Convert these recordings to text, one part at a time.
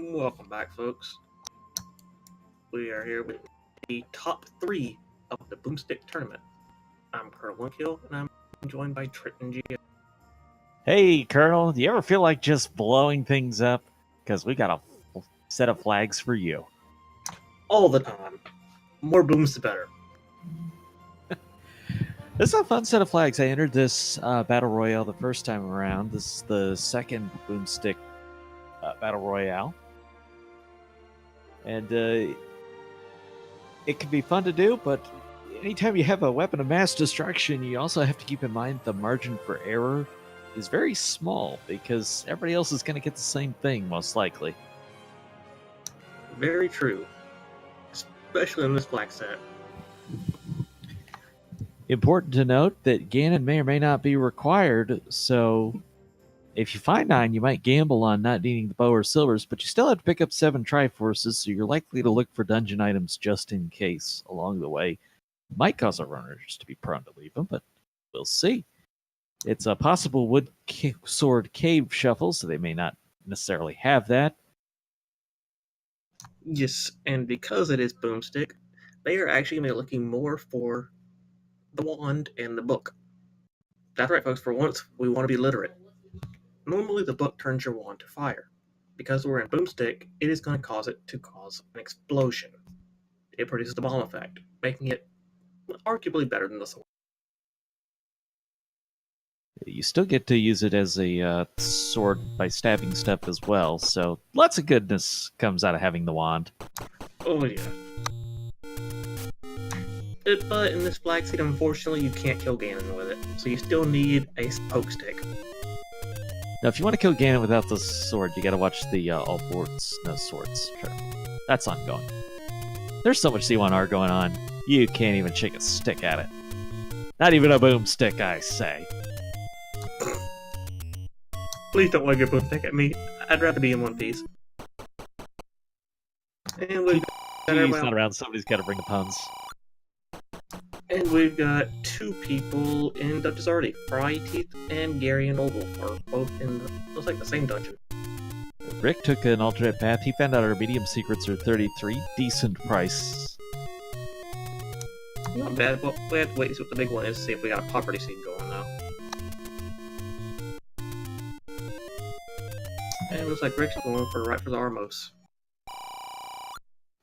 Welcome back, folks. We are here with the top 3 of the Boomstick tournament. I'm Colonel Winkill, and I'm joined by Triton G. Hey, Colonel, do you ever feel like just blowing things up? Because we got a set of flags for you. All the time. More booms, the better. This is a fun set of flags. I entered this Battle Royale the first time around. This is the second Boomstick Battle Royale. And it can be fun to do, but anytime you have a weapon of mass destruction, you also have to keep in mind the margin for error is very small because everybody else is going to get the same thing, most likely. Very true. Especially in this flag set. Important to note that Ganon may or may not be required, so if you find 9, you might gamble on not needing the bow or silvers, but you still have to pick up 7 Triforces, so you're likely to look for dungeon items just in case along the way. Might cause our runners to be prone to leave them, but we'll see. It's a possible wood sword cave shuffle, so they may not necessarily have that. Yes, and because it is Boomstick, they are actually going to be looking more for the wand and the book. That's right, folks. For once, we want to be literate. Normally, the book turns your wand to fire. Because we're in Boomstick, it is going to cause it to cause an explosion. It produces the bomb effect, making it arguably better than the sword. You still get to use it as a sword by stabbing stuff as well, so lots of goodness comes out of having the wand. Oh yeah. But in this flag seat, unfortunately, you can't kill Ganon with it, so you still need a poke stick. Now, if you want to kill Ganon without the sword, you gotta watch the all boards, no swords. Sure. That's ongoing. There's so much C1R going on, you can't even shake a stick at it. Not even a boomstick, I say. Please don't want to get Boomstick at me. I'd rather be in one piece. And we've got He's not around, somebody's gotta bring the puns. And we've got 2 people in dungeons already. FryTeeth and Garion are both in looks like the same dungeon. Rick took an alternate path. He found out our medium secrets are 33. Decent price. Not bad, but we have to wait and see what the big one is to see if we got a poverty seed going now. And it looks like Rick's going for right for the Armos.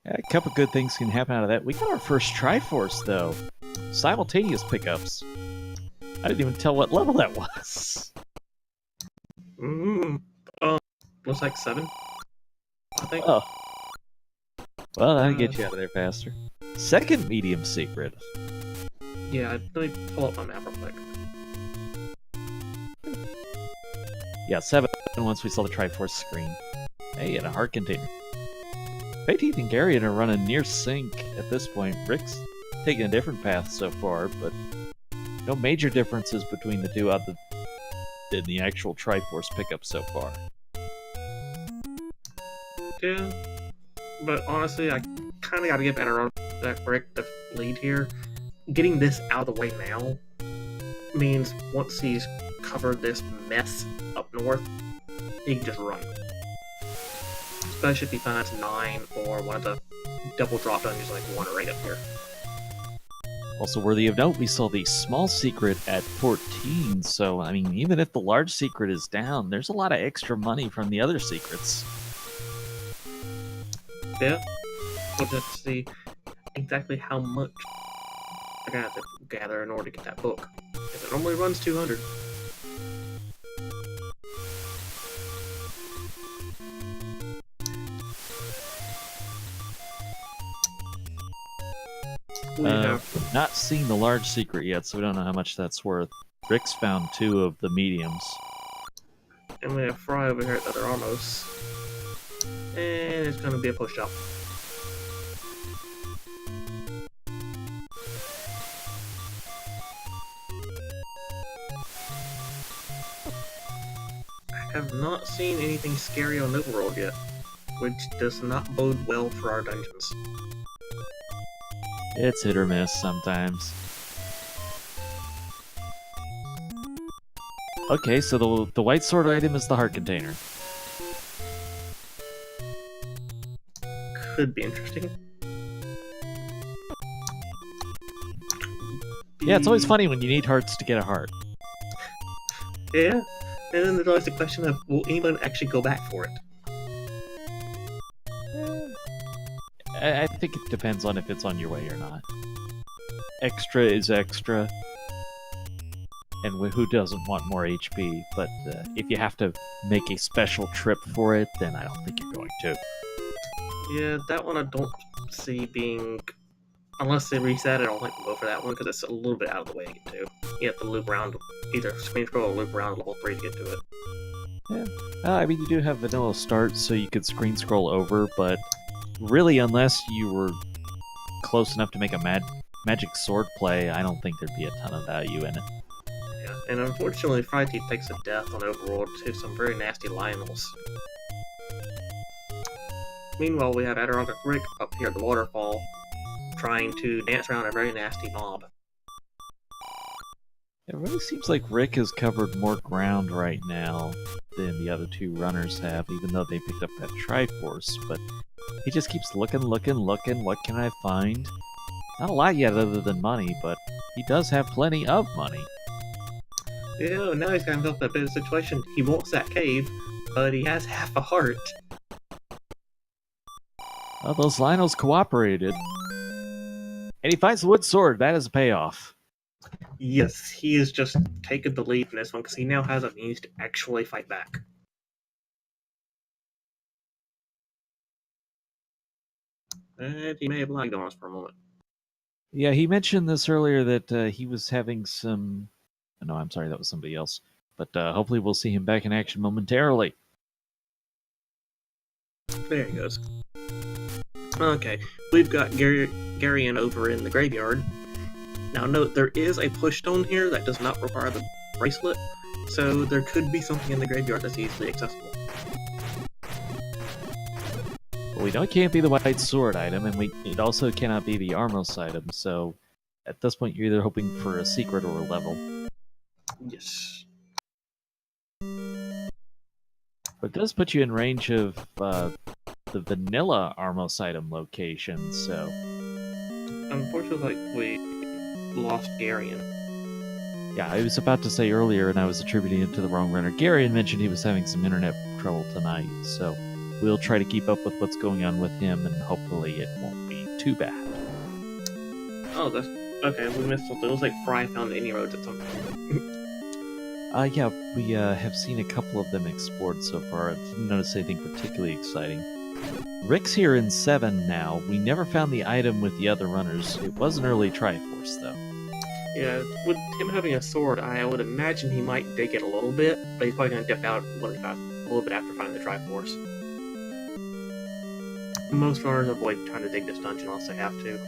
A couple good things can happen out of that. We got our first Triforce, though. Simultaneous pickups. I didn't even tell what level that was. Looks like 7, I think. Oh. Well, that'll get you out of there faster. Second medium secret. Yeah, let me pull up my map real quick. Yeah, 7 once we saw the Triforce screen. Hey, and a heart container. FryTeeth and Garion are running near sync at this point. Rick's taking a different path so far, but no major differences between the two other than the actual Triforce pickup so far. Yeah, but honestly, I kind of got to get better on that Rick, the lead here. Getting this out of the way now means once he's covered this mess up north, he can just run. Especially if he finds 9 or one of the double drop dungeons like 1 or 8 up here. Also worthy of note, we saw the small secret at 14, so I mean, even if the large secret is down, there's a lot of extra money from the other secrets. Yeah, we'll just see exactly how much I gotta have to gather in order to get that book. If it normally runs 200. We have not seen the large secret yet, so we don't know how much that's worth. Rick's found 2 of the mediums. And we have Fry over here at the other Armos. And it's gonna be a push up. I have not seen anything scary on New World yet, which does not bode well for our dungeons. It's hit or miss sometimes. Okay, so the white sword item is the heart container. could be interesting. Yeah, it's always funny when you need hearts to get a heart. Yeah, and then there's always the question of, will anyone actually go back for it? I think it depends on if it's on your way or not. Extra is extra, and who doesn't want more HP? But if you have to make a special trip for it, then I don't think you're going to. Yeah, that one I don't see being... Unless they reset it, I don't think we'll go for that one, because it's a little bit out of the way to get to. You have to loop around, either screen scroll or loop around level 3 to get to it. Yeah, I mean, you do have vanilla start, so you could screen scroll over, but really, unless you were close enough to make a magic sword play, I don't think there'd be a ton of value in it. Yeah, and unfortunately, FryTeeth takes a death on Overworld to some very nasty Lionels. Meanwhile, we have Adirondack Rick up here at the waterfall, trying to dance around a very nasty mob. It really seems like Rick has covered more ground right now than the other two runners have, even though they picked up that Triforce, but he just keeps looking, what can I find? Not a lot yet other than money, but he does have plenty of money. Yeah, now he's got himself in a bit of a situation. He wants that cave, but he has half a heart. Well, those Lionels cooperated. And he finds the wood sword. That is a payoff. Yes, he is just taking the lead in this one, because he now has a means to actually fight back. And he may have lagged on us for a moment. Yeah, he mentioned this earlier that he was having some... No, I'm sorry, that was somebody else. But hopefully we'll see him back in action momentarily. There he goes. Okay, we've got Garion over in the graveyard. Now note, there is a push stone here that does not require the bracelet, so there could be something in the graveyard that's easily accessible. Well, we know it can't be the white sword item, and it also cannot be the Armos item, so at this point you're either hoping for a secret or a level. Yes. But it does put you in range of the vanilla Armos item location, so... Unfortunately, we lost Garion. Yeah, I was about to say earlier, and I was attributing it to the wrong runner. Garion mentioned he was having some internet trouble tonight, so we'll try to keep up with what's going on with him, and hopefully it won't be too bad. Oh, that's... Okay, we missed something. It was like Fry found any roads at some point. Yeah, we have seen a couple of them explored so far. I didn't notice anything particularly exciting. Rick's here in 7 now. We never found the item with the other runners. It was an early Triforce, though. Yeah, with him having a sword, I would imagine he might dig it a little bit, but he's probably going to dip out a little bit after finding the Triforce. Most runners avoid trying to dig this dungeon unless they have to.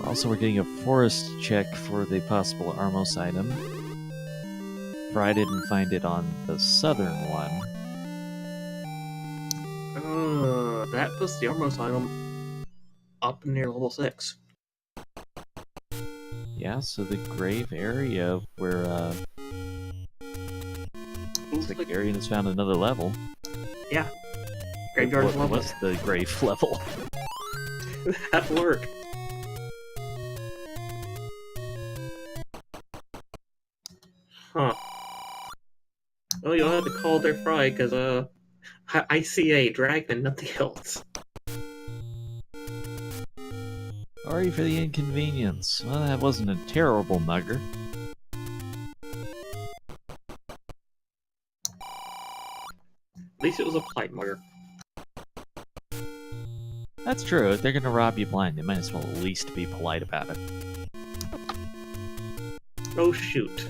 Also, we're getting a forest check for the possible Armos item. Fry didn't find it on the southern one. That puts the Armos item up near level 6. Yeah, so the grave area where looks like Garion has found another level. Yeah. Graveyard What level. was the grave level? That'd work. Huh. Well, you'll have to call their Fry, because, I see a dragon, nothing else. Sorry for the inconvenience. Well, that wasn't a terrible mugger. At least it was a polite mugger. That's true. If they're gonna rob you blind, they might as well at least be polite about it. Oh, shoot.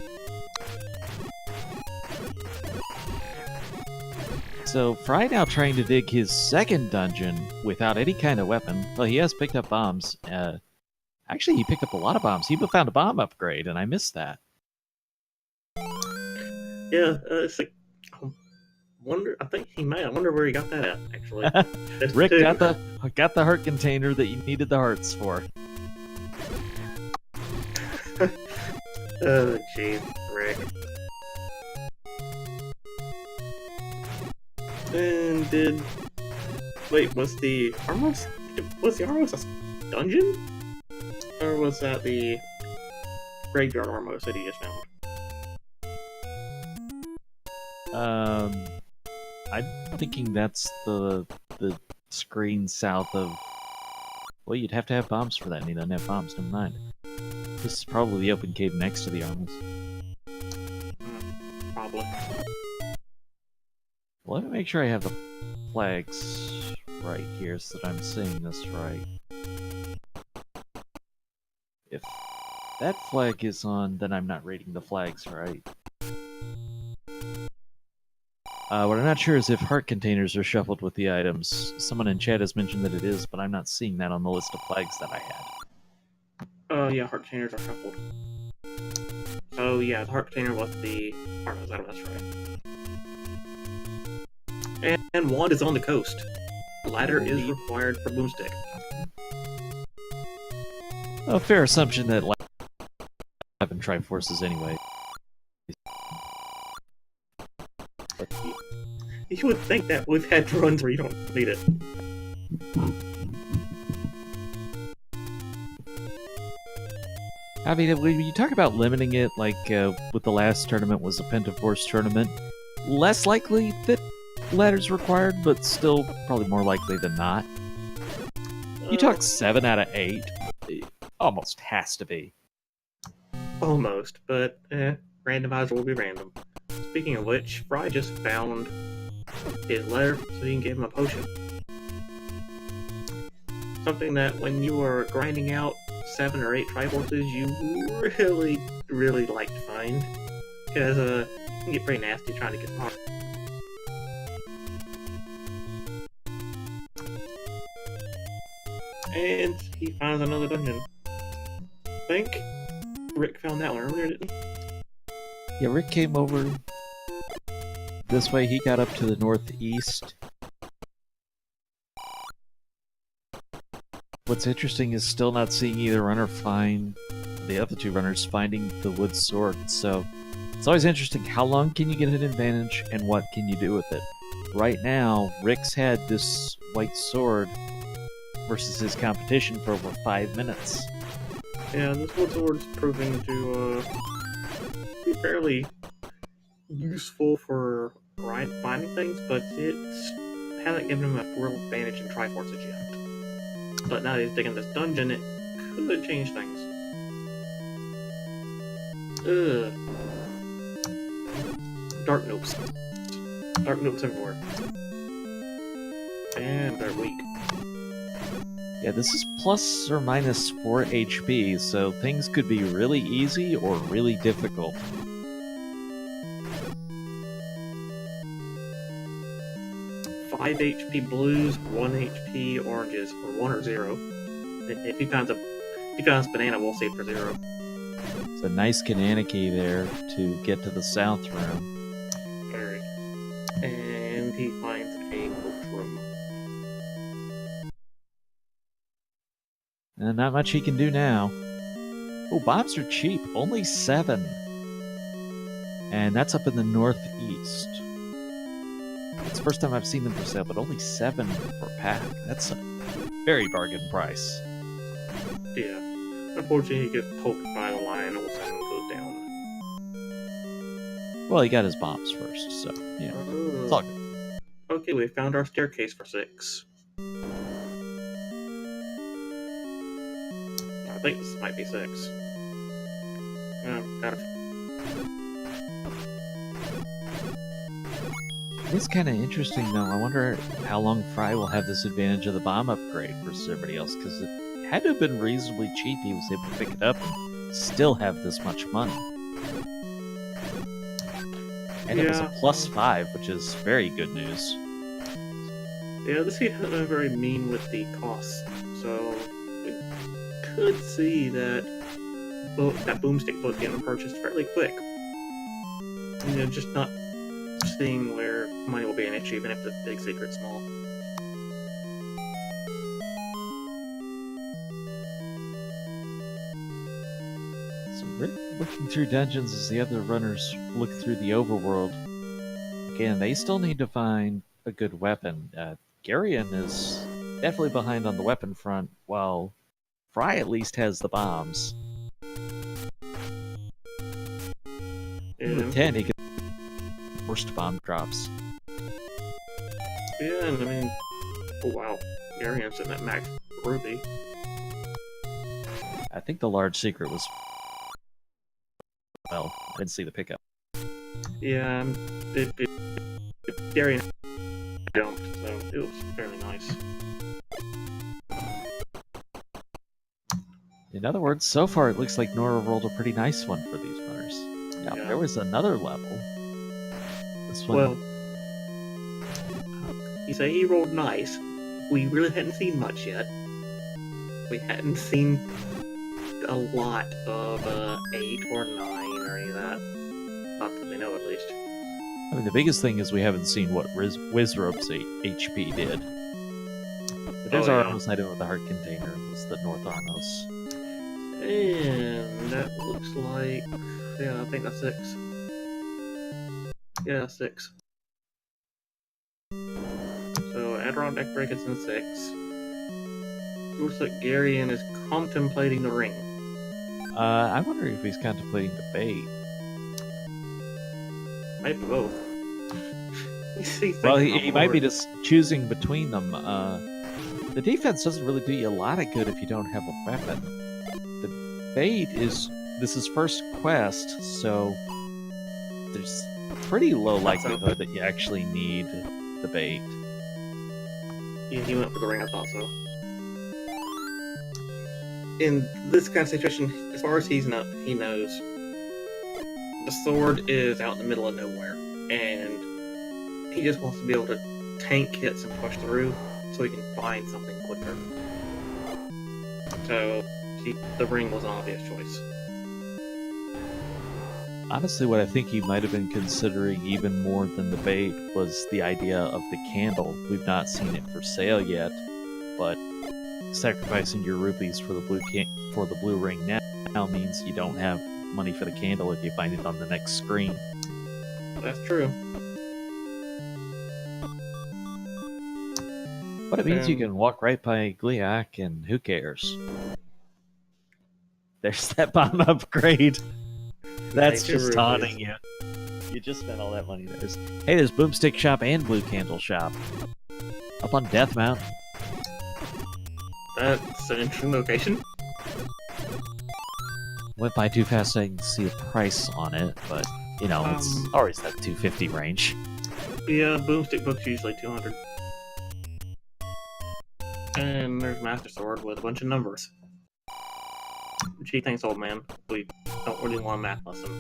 So, Fry now trying to dig his second dungeon without any kind of weapon. Well, he has picked up bombs. Actually, he picked up a lot of bombs. He found a bomb upgrade, and I missed that. Yeah, it's like... I think he might. I wonder where he got that at, actually. Rick got the heart container that you needed the hearts for. Oh, jeez, Rick. And wait, was the Armos a dungeon? Or was that the graveyard Armos that he just found? I'm thinking that's the screen south of. Well, you'd have to have bombs for that, and he doesn't have bombs. Never mind. This is probably the open cave next to the Armos. Probably. Well, let me make sure I have the flags right here so that I'm seeing this right. If that flag is on, then I'm not reading the flags right. What I'm not sure is if heart containers are shuffled with the items. Someone in chat has mentioned that it is, but I'm not seeing that on the list of flags that I had. Yeah, heart containers are shuffled. So yeah, the heart container was the Armos item, that's right. And wand is on the coast. Ladder is required for Boomstick. A fair assumption that have been Triforces anyway. But you would think that we've had runs where you don't need it. I mean, when you talk about limiting it, like with the last tournament was a Pentaforce tournament, less likely that ladders required, but still probably more likely than not. You talk 7 out of 8, it almost has to be. Almost, but randomizer will be random. Speaking of which, Fry just found his letter so you can give him a potion. Something that when you were grinding out 7 or 8 Triforces, you really like to find. Because it can get pretty nasty trying to get them hard. And he finds another dungeon. I think Rick found that one earlier, didn't he? Yeah, Rick came over this way. He got up to the northeast. What's interesting is still not seeing either runner find the other 2 runners finding the wood sword. So it's always interesting, how long can you get an advantage and what can you do with it? Right now, Rick's had this white sword versus his competition for over 5 minutes. Yeah, this wood sword's proving to be fairly useful for finding things, but it hasn't given him a real advantage in Triforces yet. But now that he's digging this dungeon, it could change things. Ugh. Dark noobs. Dark noobs everywhere. And they're weak. Yeah, this is plus or minus 4 HP, so things could be really easy or really difficult. Five HP blues, 1 HP oranges, or 1 or 0. If he finds banana, we'll save for 0. It's a nice Kananaki there to get to the south room. Alright. And he finds a book room. And not much he can do now. Oh, bombs are cheap. Only 7. And that's up in the northeast. It's the first time I've seen them for sale, but only 7 per pack. That's a very bargain price. Yeah. Unfortunately, he gets poked by the lion, all of a sudden goes down. Well, he got his bombs first, so, yeah. It's all good. Okay, we found our staircase for 6. I think this might be 6. Got it. It's kind of interesting, though. I wonder how long Fry will have this advantage of the bomb upgrade versus everybody else, because it had to have been reasonably cheap. He was able to pick it up and still have this much money. And it was a +5, which is very good news. Yeah, this seed hasn't been very mean with the costs, so we could see that Boomstick book getting purchased fairly quick. You know, just not seeing where money will be an issue, even if the big secret's small. So Rick looking through dungeons as the other runners look through the overworld. Again, they still need to find a good weapon. Garion is definitely behind on the weapon front, while Fry at least has the bombs. Yeah. With 10, he can worst bomb drops. Yeah, and I mean, oh wow, Garion's in that max ruby. I think the large secret was, well, I didn't see the pickup. Yeah, Garion jumped, so it was fairly nice. In other words, so far it looks like Nora rolled a pretty nice one for these runners. Now, Yeah. there was another level. This one, Well, you say he rolled nice. We really hadn't seen much yet. We hadn't seen a lot of 8 or 9 or any of that. Not that we know, at least. I mean, the biggest thing is we haven't seen what Wizrope's HP did. But there's our Armos item with the heart container. It's the North Armos. And that looks like... yeah, I think that's 6. Yeah, 6. So, Adirondack Brackets in 6. Looks like Garion is contemplating the ring. I wonder if he's contemplating the bait. Maybe both. Well, he might be just choosing between them. The defense doesn't really do you a lot of good if you don't have a weapon. The bait is... this is first quest, so there's a pretty low likelihood that you actually need the bait. Yeah, he went for the ring, I thought so. In this kind of situation, as far as he knows, the sword is out in the middle of nowhere, and he just wants to be able to tank hits and push through so he can find something quicker. So, the ring was an obvious choice. Honestly, what I think he might have been considering even more than the bait was the idea of the candle. We've not seen it for sale yet, but sacrificing your rupees for the blue ring now means you don't have money for the candle if you find it on the next screen. That's true. But it means you can walk right by Gliak, and who cares? There's that bomb upgrade. That's just taunting you. You just spent all that money. There's Boomstick Shop and Blue Candle Shop. Up on Death Mountain. That's an interesting location. Went by too fast so I can see the price on it, but, you know, it's always that 250 range. Yeah, Boomstick book's usually 200. And there's Master Sword with a bunch of numbers. Gee, thanks, old man. We don't really want a math lesson.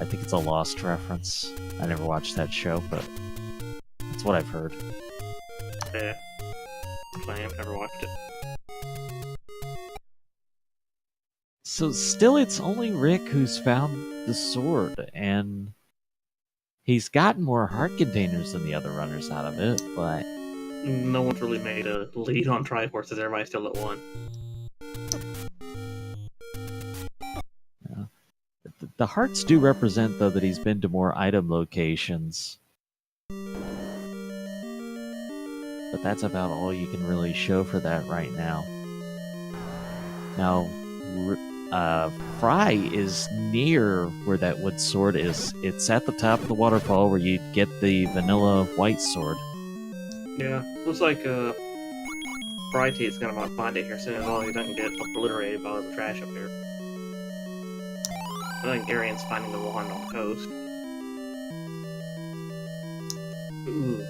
I think it's a Lost reference. I never watched that show, but that's what I've heard. Yeah. I've never watched it. So still it's only Rick who's found the sword, and he's gotten more heart containers than the other runners out of it, but... no one's really made a lead on Triforces, everybody's still at 1. Yeah. The hearts do represent, though, that he's been to more item locations. But that's about all you can really show for that right now. Now, Fry is near where that wood sword is. It's at the top of the waterfall where you get the vanilla white sword. Yeah, looks like FryTeeth is gonna find it here soon as well. He doesn't get obliterated by all the trash up here. I think Garion's finding the wand on the coast. Ooh.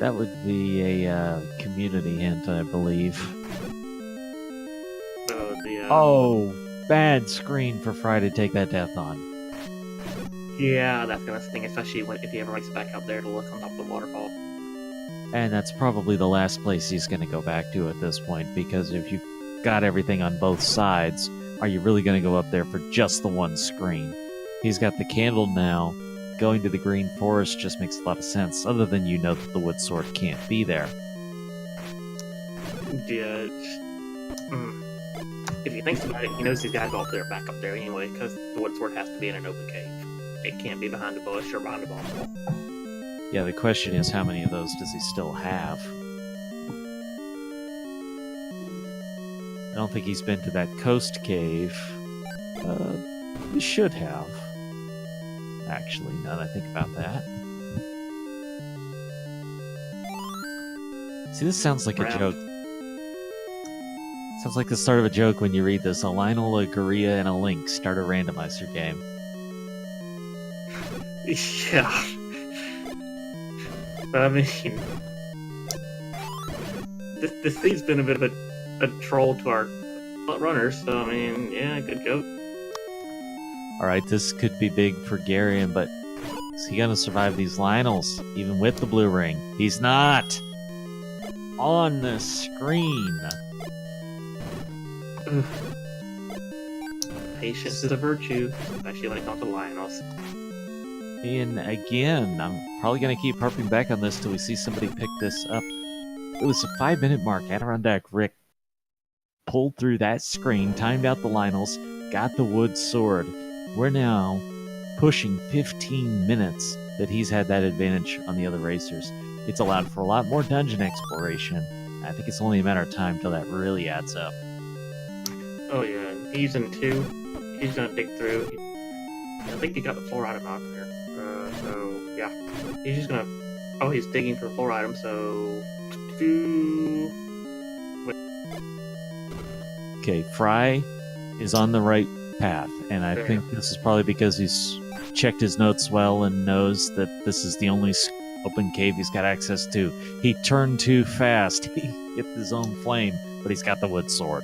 That would be a community hint, I believe. Oh, bad screen for Fry to take that death on. Yeah, that's gonna sting, especially if he ever makes it back up there to look on top of the waterfall. And that's probably the last place he's going to go back to at this point, because if you've got everything on both sides, are you really going to go up there for just the one screen? He's got the candle now. Going to the Green Forest just makes a lot of sense, other than you know that the wood sword can't be there. Yeah, if he thinks about it, he knows he's got to go up there, back up there anyway, because the wood sword has to be in an open cave. It can't be behind a bush or behind a ball. Yeah, the question is, how many of those does he still have? I don't think he's been to that coast cave. He should have. Actually, now that I think about that. See, this sounds like a joke. Sounds like the start of a joke when you read this. A Lionel, a Garion, and a Link start a randomizer game. Yeah. But I mean, this seed's been a bit of a troll to our runners, so I mean, yeah, good joke. Alright, this could be big for Garion, but is he gonna survive these Lionels, even with the blue ring? He's not! On the screen! Patience is a virtue, especially when it comes to Lionels. And again, I'm probably going to keep harping back on this till we see somebody pick this up. It was a 5-minute mark. Adirondack Rick pulled through that screen, timed out the Lionels, got the wood sword. We're now pushing 15 minutes that he's had that advantage on the other racers. It's allowed for a lot more dungeon exploration. I think it's only a matter of time till that really adds up. Oh yeah, he's in 2. He's gonna dig through. I think he got the floor item out there. So yeah, he's just gonna. Oh, he's digging for the floor item. So. Okay, Fry is on the right path, and I think this is probably because he's checked his notes well and knows that this is the only open cave he's got access to. He turned too fast. He hit his own flame, but he's got the wood sword.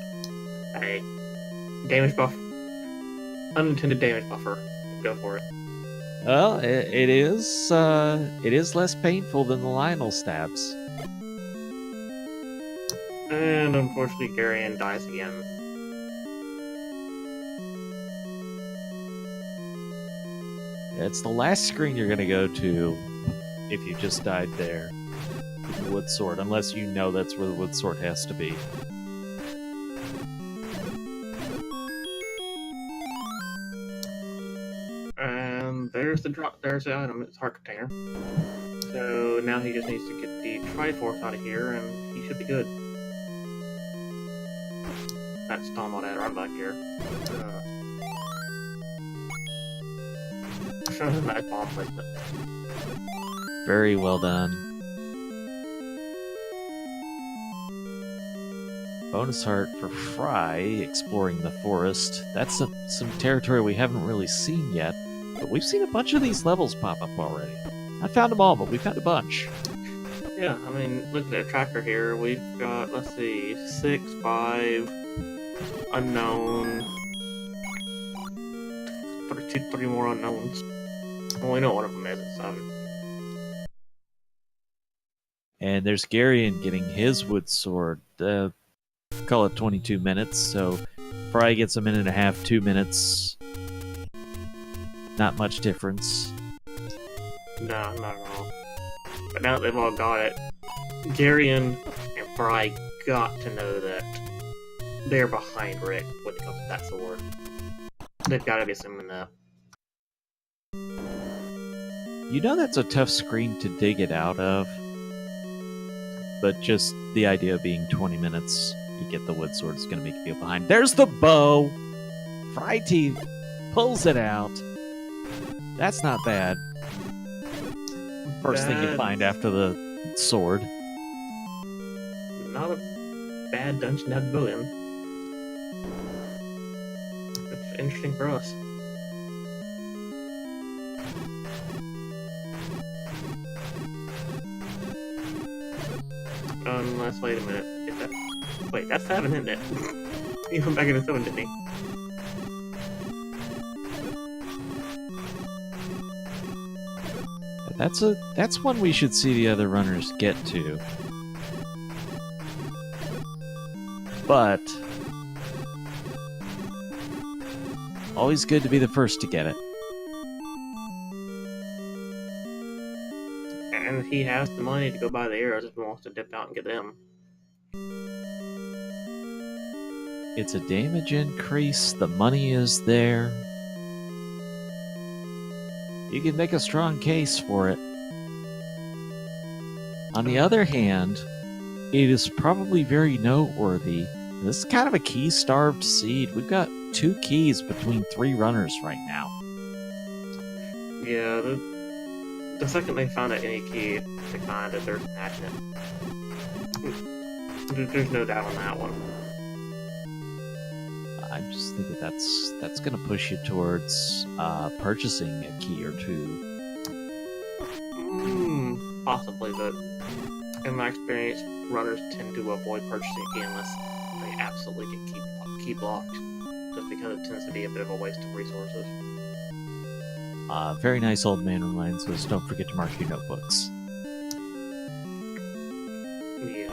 Hey, damage buff. Unintended damage buffer. Go for it. Well, it is less painful than the Lionel stabs. And unfortunately, Garion dies again. It's the last screen you're going to go to if you just died there with the wood sword, unless you know that's where the wood sword has to be. And there's the item, it's heart container. So now he just needs to get the Triforce out of here, and he should be good. That's Tom on that run back here. Nice bomb placement. Very well done. Bonus heart for Fry, exploring the forest. That's some territory we haven't really seen yet, but we've seen a bunch of these levels pop up already. Not found them all, but we found a bunch. Yeah, I mean, look at the tracker here. We've got, let's see, 6, 5, unknown, 3 more unknowns. Well, we know one of them is at 7. And there's Garion getting his wood sword. Call it 22 minutes, so Fry gets a minute and a half, 2 minutes. Not much difference. No, not at all. But now that they've all got it, Garion and Fry got to know that they're behind Rick when it comes to that sword. They've got to be assuming that. You know that's a tough screen to dig it out of, but just the idea of being 20 minutes, you get the wood sword is going to make you feel behind. There's the bow! FryTeeth pulls it out. That's not bad. First thing you find after the sword. Not a bad dungeon to have to go in. It's interesting for us. Unless, wait a minute. Is that... Wait, that's 7, isn't it? He went back into 7, didn't he? That's one we should see the other runners get to. But always good to be the first to get it. And he has the money to go buy the arrows if he wants to dip out and get them. It's a damage increase. The money is there. You can make a strong case for it. On the other hand, it is probably very noteworthy. This is kind of a key-starved seed. We've got 2 keys between 3 runners right now. Yeah, the second they find out any key, they find that they're snatching it. There's no doubt on that one. I'm just thinking that's going to push you towards purchasing a key or 2. Possibly, but in my experience, runners tend to avoid purchasing a key unless they absolutely get key blocked, just because it tends to be a bit of a waste of resources. Very nice old man reminds us, don't forget to mark your notebooks. Yeah.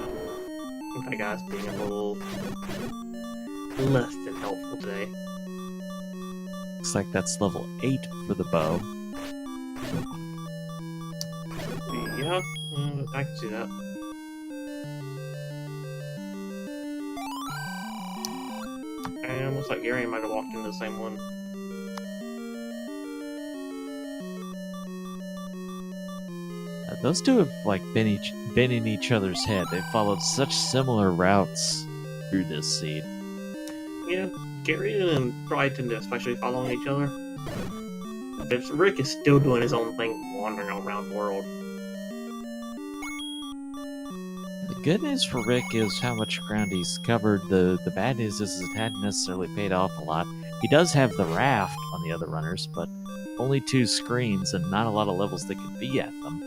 That guy's being a little less than helpful today. Looks like that's level 8 for the bow. Yeah, I can see that. And looks like Garion might have walked into the same one. Those two have like been in each other's head. They've followed such similar routes through this seed. Yeah, Garion and FryTeeth especially following each other. But Rick is still doing his own thing, wandering around the world. The good news for Rick is how much ground he's covered. The bad news is it hadn't necessarily paid off a lot. He does have the raft on the other runners, but only 2 screens and not a lot of levels that could be at them.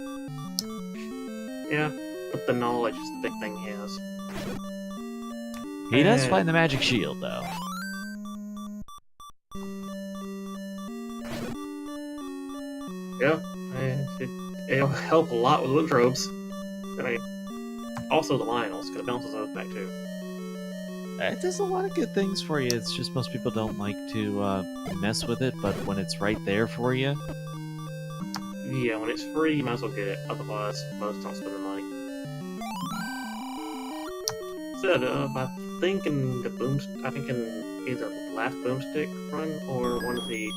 Yeah, but the knowledge is the big thing he has. He does find the magic shield, though. Yeah, it'll help a lot with wardrobes. I mean, also the Lionels, because it bounces those back too. It does a lot of good things for you. It's just most people don't like to mess with it, but when it's right there for you... Yeah, when it's free, you might as well get it. Otherwise, most don't spend the money. So, I think in either the last Boomstick run or one of the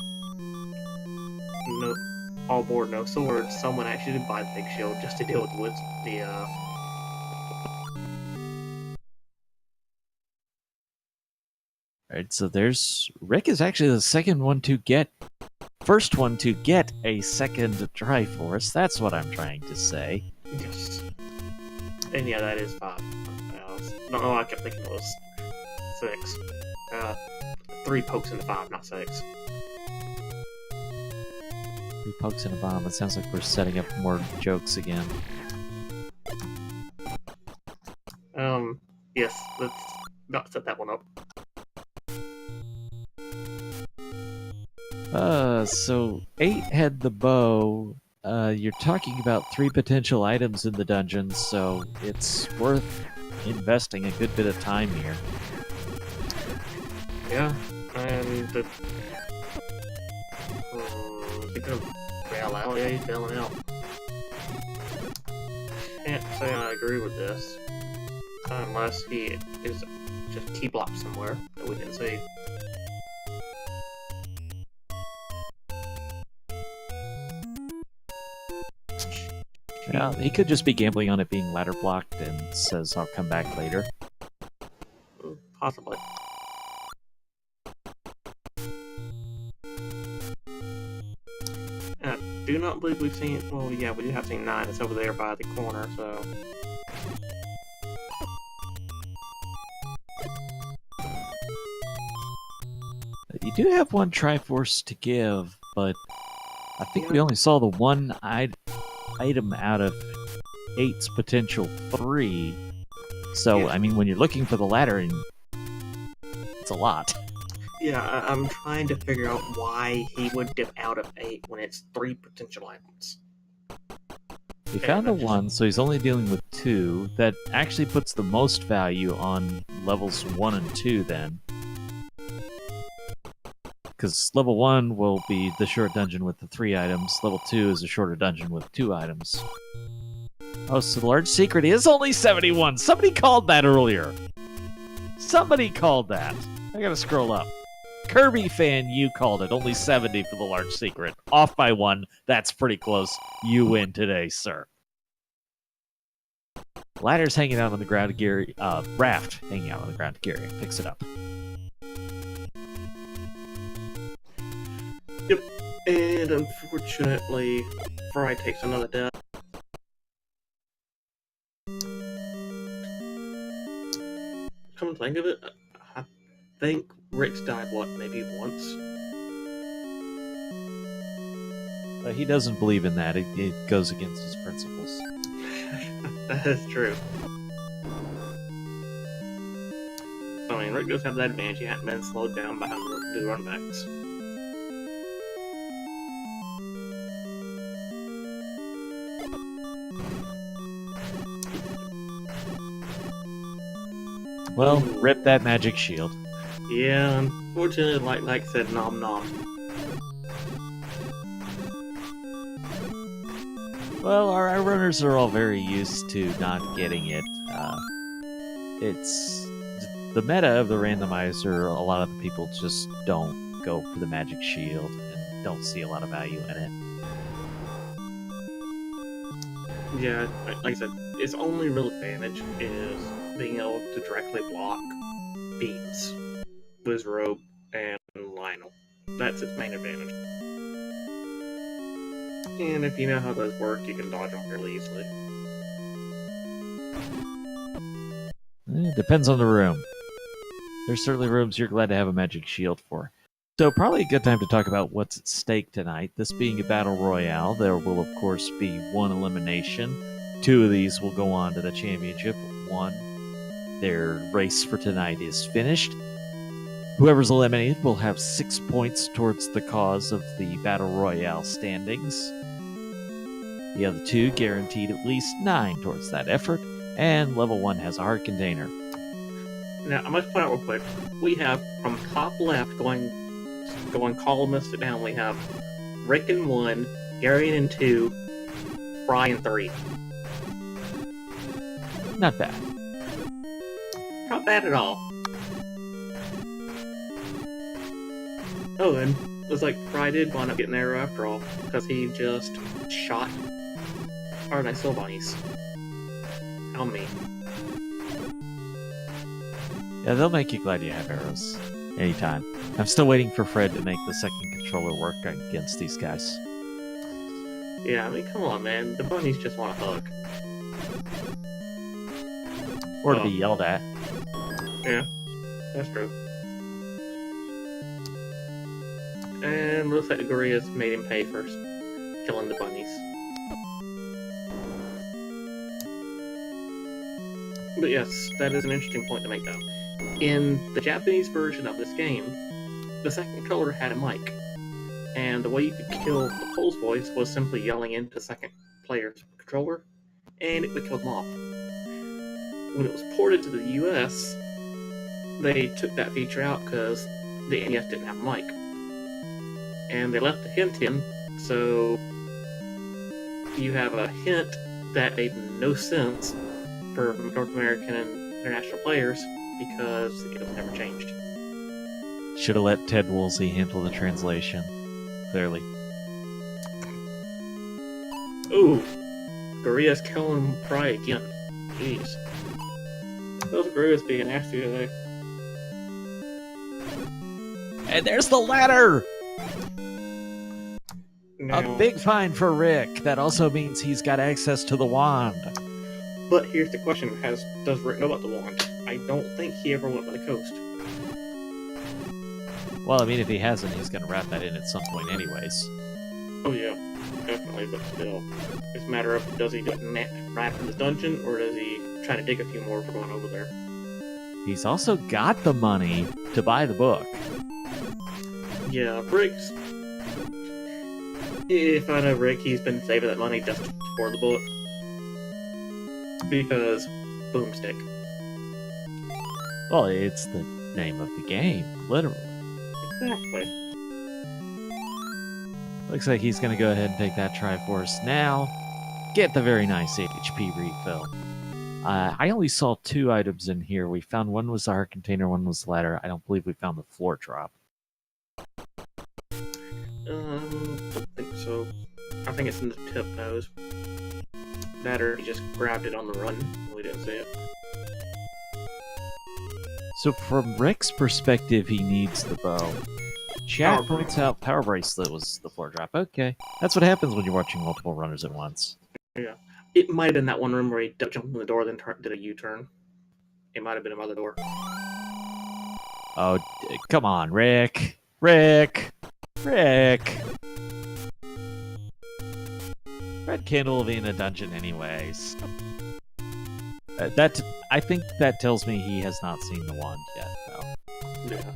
all board no sword, someone actually did buy the big shield just to deal with the Alright, so there's... Rick is actually the first one to get a second Triforce. That's what I'm trying to say. Yes. And yeah, that is 5. No, I kept thinking it was 6. 3 pokes into 5, not 6. 3 pokes in a bomb. It sounds like we're setting up more jokes again. Yes, let's not set that one up. So 8 had the bow. You're talking about 3 potential items in the dungeon, so it's worth investing a good bit of time here. Yeah, and the Royale, yeah, he's bailing out. Can't say I agree with this, unless he is just key blocked somewhere that we didn't see. Yeah, he could just be gambling on it being ladder blocked and says, I'll come back later. Possibly. I do not believe we've seen... Well, yeah, we do have seen 9. It's over there by the corner, so... You do have 1 Triforce to give, but I think we only saw the 1 item out of 8's potential 3. So, yeah. I mean, when you're looking for the ladder, it's a lot. Yeah, I'm trying to figure out why he would dip out of 8 when it's 3 potential items. He found the 1, so he's only dealing with 2. That actually puts the most value on levels 1 and 2 then. Because level 1 will be the short dungeon with the 3 items. Level 2 is a shorter dungeon with 2 items. Oh, so the large secret is only 71! Somebody called that earlier! Somebody called that! I gotta scroll up. Kirby fan, you called it. Only 70 for the large secret. Off by 1. That's pretty close. You win today, sir. Ladder's hanging out on the ground. Gary, raft hanging out on the ground. Gary picks it up. Yep. And unfortunately, Fry takes another death. Come to think of it, I think Rick's died, maybe once? He doesn't believe in that. It goes against his principles. That is true. I mean, Rick does have that advantage. He hadn't been slowed down by having to do runbacks. Well, rip that magic shield. Yeah, unfortunately, like I said, nom nom. Well, our runners are all very used to not getting it. It's the meta of the randomizer. A lot of the people just don't go for the magic shield and don't see a lot of value in it. Yeah, like I said, its only real advantage is being able to directly block beams with Rogue and Lionel. That's its main advantage. And if you know how those work, you can dodge them fairly easily. It depends on the room. There's certainly rooms you're glad to have a magic shield for. So probably a good time to talk about what's at stake tonight. This being a battle royale, there will of course be one elimination. 2 of these will go on to the championship. 1, their race for tonight is finished. Whoever's eliminated will have 6 points towards the cause of the battle royale standings. The other 2 guaranteed at least 9 towards that effort, and level 1 has a heart container. Now, I must point out real quick, we have from top left going columnist down, we have Rick in 1, Garion in 2, Fry in 3. Not bad. Not bad at all. Oh, and looks like Fry did wind up getting there after all, because he just shot our nice little bunnies. How mean. Yeah, they'll make you glad you have arrows. Anytime. I'm still waiting for Fred to make the second controller work against these guys. Yeah, I mean, come on, man. The bunnies just want a hug. Or to be yelled at. Yeah, that's true. And looks like the gorillas made him pay for killing the bunnies. But yes, that is an interesting point to make, though. In the Japanese version of this game, the second controller had a mic, and the way you could kill the Pole's voice was simply yelling into the second player's controller, and it would kill them off. When it was ported to the US, they took that feature out because the NES didn't have a mic. And they left a hint in, so you have a hint that made no sense for North American and international players because it was never changed. Should have let Ted Woolsey handle the translation. Clearly. Ooh, Gorilla's killing Fry again. Jeez. Those Gorillas being nasty today. And there's the ladder! Now, A big fine for Rick. That also means he's got access to the wand. but here's the question: does Rick know about the wand? I don't think he ever went by the coast. Well, I mean, if he hasn't, he's going to wrap that in at some point anyways. Oh yeah, definitely, but still. It's a matter of, does he do it right in the dungeon, or does he try to dig a few more for going over there? He's also got the money to buy the book. Yeah, Rick's... If I know Rick, he's been saving that money just for the book. Because Boomstick. Well, it's the name of the game, literally. Exactly. Looks like he's going to go ahead and take that Triforce now. Get the very nice HP refill. I only saw 2 items in here. We found one was the heart container, one was the ladder. I don't believe we found the floor drop. Don't think so. I think it's in the tip nose. That or he just grabbed it on the run. We didn't say it. So from Rick's perspective, he needs the bow. Chat points out Power Bracelet was the floor drop. Okay. That's what happens when you're watching multiple runners at once. Yeah. It might have been that one room where he jumped in the door, then did a U-turn. It might have been another door. Oh, come on, Rick. Rick. Red Candle will be in a dungeon anyways. I think that tells me he has not seen the wand yet, though. Yeah.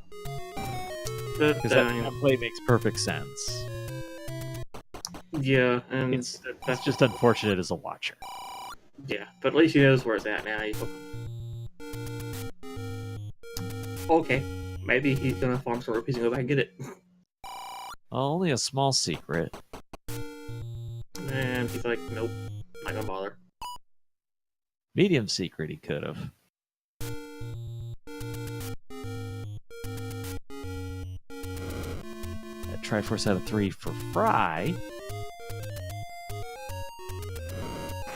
Because that play makes perfect sense. Yeah, and it's just unfortunate as a watcher. Yeah, but at least he knows where it's at now. Okay, maybe he's gonna farm some rupees and go back and get it. Only a small secret. And he's like, nope, not gonna bother. Medium secret he could have. That Triforce out of 3 for Fry.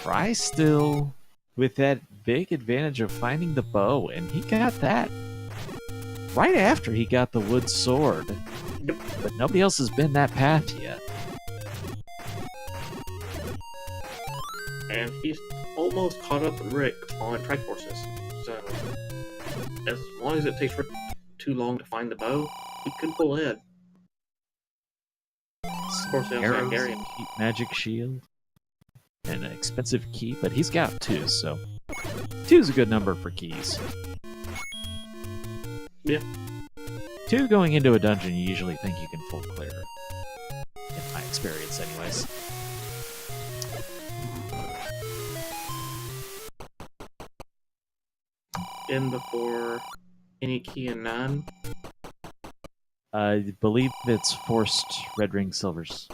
Fry still with that big advantage of finding the bow, and he got that right after he got the wood sword. Yep. But nobody else has been that path yet. And he's almost caught up with Rick on Triforces. So, as long as it takes Rick too long to find the bow, he could pull ahead. Of course, they also have Garion. Magic shield. And an expensive key, but he's got 2, so 2 is a good number for keys. Yeah. 2 going into a dungeon, you usually think you can full clear. In my experience, anyways. In before any key and none. I believe it's forced red ring silvers.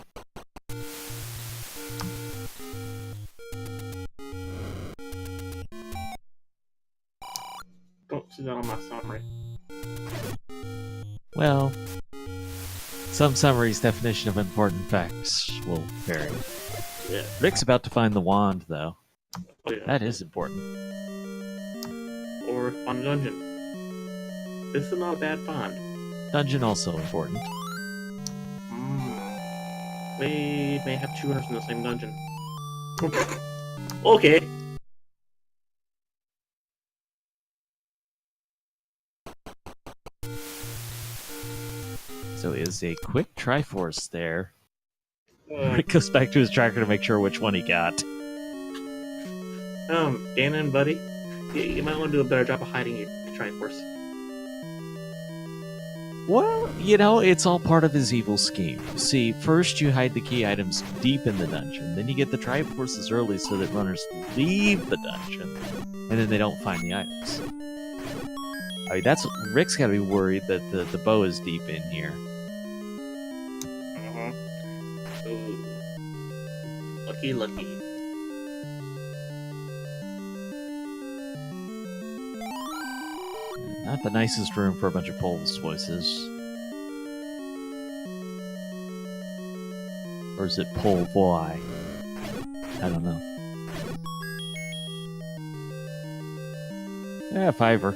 Don't see that on my summary. Well, some summaries' definition of important facts will vary. Yeah. Rick's about to find the wand, though. Oh, yeah. That is important. Or find a dungeon. This is not a bad find. Dungeon also important. We may have 2 runners in the same dungeon. Okay. So is a quick Triforce there. Rick goes back to his tracker to make sure which one he got. Ganon, buddy, you might want to do a better job of hiding your Triforce. Well, you know, it's all part of his evil scheme. See, first you hide the key items deep in the dungeon, then you get the Triforces early so that runners leave the dungeon, and then they don't find the items. I mean, that's Rick's got to be worried that the bow is deep in here. Ooh. Lucky. Not the nicest room for a bunch of Poles voices. Or is it Pole Boy? I don't know. Yeah, $5.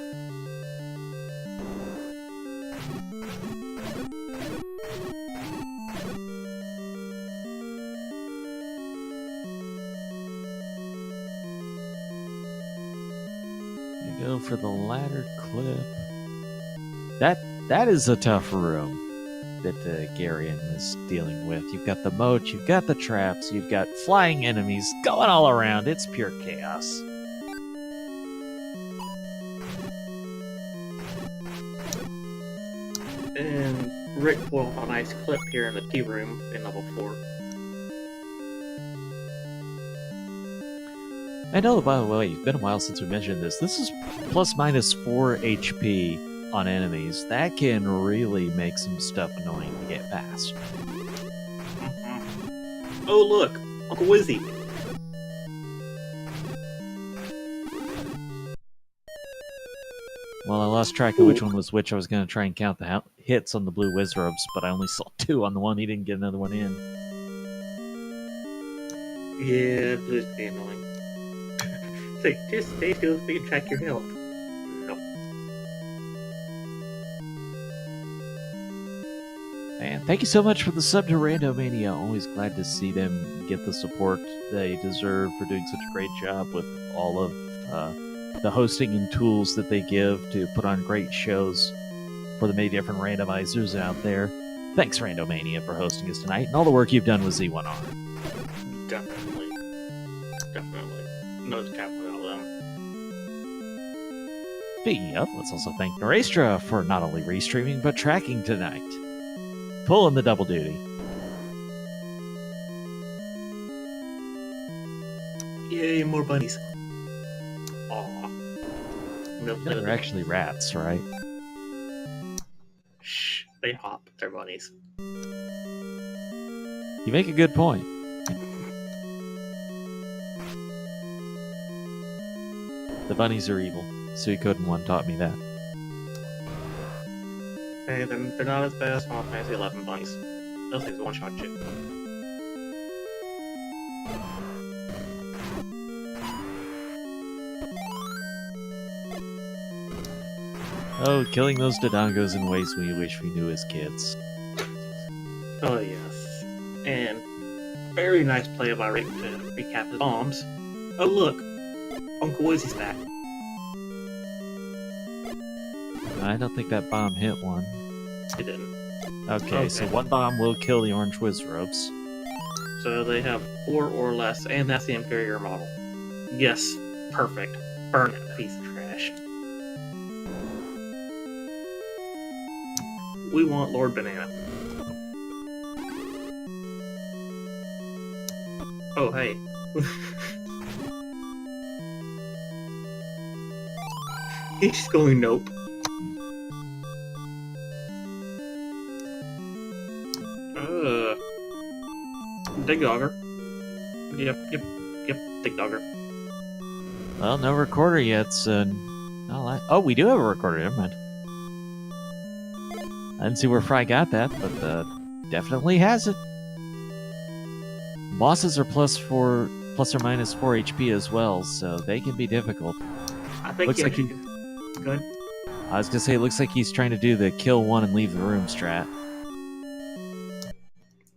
Go for the ladder clip. That is a tough room that Garion is dealing with. You've got the moat, you've got the traps, you've got flying enemies going all around. It's pure chaos. And Rick pulled a nice clip here in the tea room in level 4. I know, by the way, it's been a while since we mentioned this. This is plus minus 4 HP on enemies. That can really make some stuff annoying to get past. Oh, look! Uncle Wizzy! Well, I lost track of which one was which. I was going to try and count the hits on the blue Wizrobes, but I only saw 2 on the one. He didn't get another one in. Yeah, blue's pretty annoying. Say, just stay still so you can check your health. No. And thank you so much for the sub to Randomania. Always glad to see them get the support they deserve for doing such a great job with all of the hosting and tools that they give to put on great shows for the many different randomizers out there. Thanks, Randomania, for hosting us tonight and all the work you've done with Z1R. Definitely. No cap without them. Speaking of, let's also thank Norestra for not only restreaming but tracking tonight. Pulling the double duty. Yay, more bunnies. Aw. No, They're actually rats, right? Shh, they hop. They're bunnies. You make a good point. The bunnies are evil. Suikoden 1 taught me that. Hey, they're not as bad as Final Fantasy 11 bunnies. Those things one-shot you. Oh, killing those Dodongos in ways we wish we knew as kids. Oh, yes. And very nice play by Rick to recap his bombs. Oh, look! Uncle Izzy's back. I don't think that bomb hit one. It didn't. Okay, so one bomb will kill the orange Wizrobes. So they have 4 or less, and that's the inferior model. Yes, perfect. Burn that piece of trash. We want Lord Banana. Oh, hey. He's going nope. Dig Dogger. Yep, Dig Dogger. Well, no recorder yet, so... Oh, we do have a recorder, never mind. I didn't see where Fry got that, but definitely has it. Bosses are plus or minus 4 HP as well, so they can be difficult. I think looks like Good. I was gonna say, it looks like he's trying to do the kill one and leave the room strat.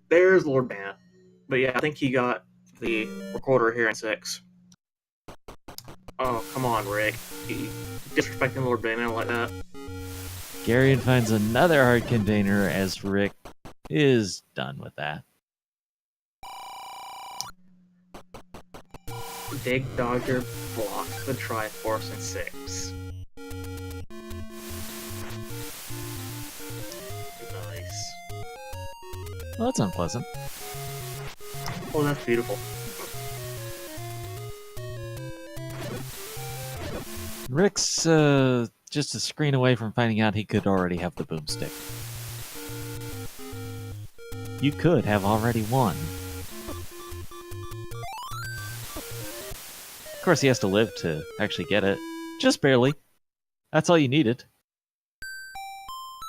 There's Lord Banana. But yeah, I think he got the recorder here in 6. Oh, come on, Rick. You disrespecting Lord Banana like that? Garion finds another hard container as Rick is done with that. Dig Dogger blocks the Triforce in 6. Nice. Well, that's unpleasant. Oh, that's beautiful. Rick's just a screen away from finding out he could already have the boomstick. You could have already won. Of course, he has to live to actually get it. Just barely. That's all you needed.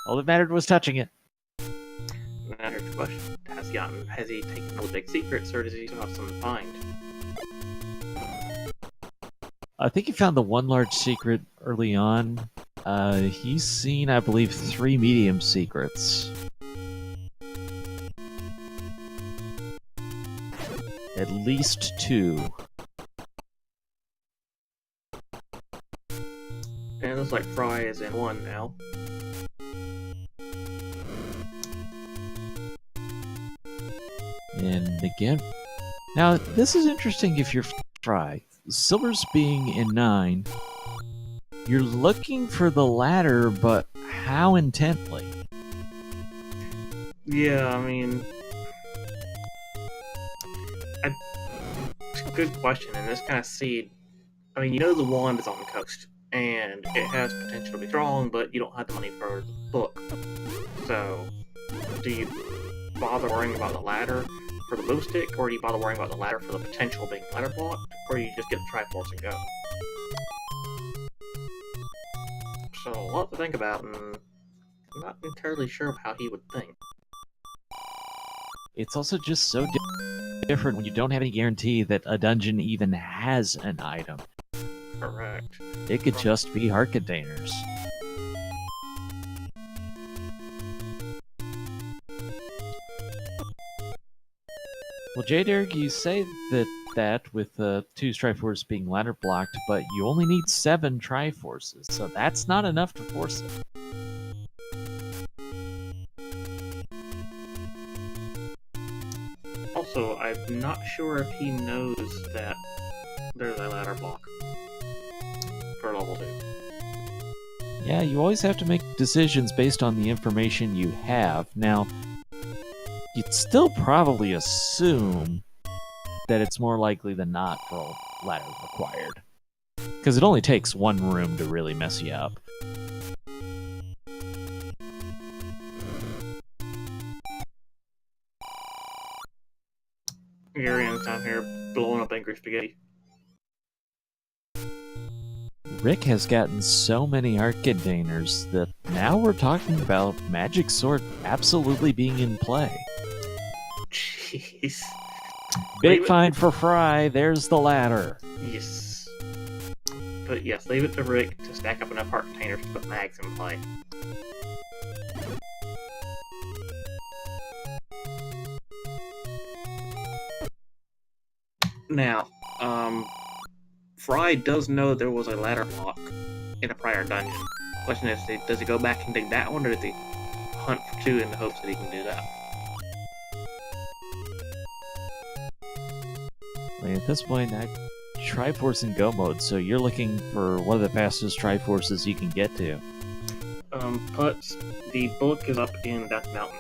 All that mattered was touching it. Now here's the question. Has he taken all the big secrets, or does he still have some to find? I think he found the one large secret early on. He's seen, I believe, 3 medium secrets. At least 2. And it looks like Fry is in 1 now. And again, now this is interesting if you're Fry. Silver's being in 9. You're looking for the ladder, but how intently? Yeah, I mean... Good question, and this kind of seed... I mean, you know the wand is on the coast, and it has potential to be strong, but you don't have the money for the book. So, do you bother worrying about the ladder for the boomstick, or do you bother worrying about the ladder for the potential being ladder blocked, or you just get the Triforce and go? So, a lot to think about, and I'm not entirely sure how he would think. It's also just so different when you don't have any guarantee that a dungeon even has an item. Correct. It could just be heart containers. Well, J-Derg, you say that with 2 Triforce being ladder blocked, but you only need 7 Triforces, so that's not enough to force it. Also, I'm not sure if he knows that there's a ladder block for level 2. Yeah, you always have to make decisions based on the information you have. Now, you'd still probably assume that it's more likely than not for a ladder required. Because it only takes 1 room to really mess you up. Garion's down here blowing up angry spaghetti. Rick has gotten so many art containers that now we're talking about Magic Sword absolutely being in play. Jeez. Big find for Fry, there's the ladder. Yes. But yes, leave it to Rick to stack up enough heart containers to put mags in play. Now, Fry does know there was a ladder block in a prior dungeon. Question is, does he go back and dig that one, or does he hunt for 2 in the hopes that he can do that? I mean, at this point, I Triforce in go mode, so you're looking for one of the fastest Triforces you can get to. Putz, the book is up in Death Mountain.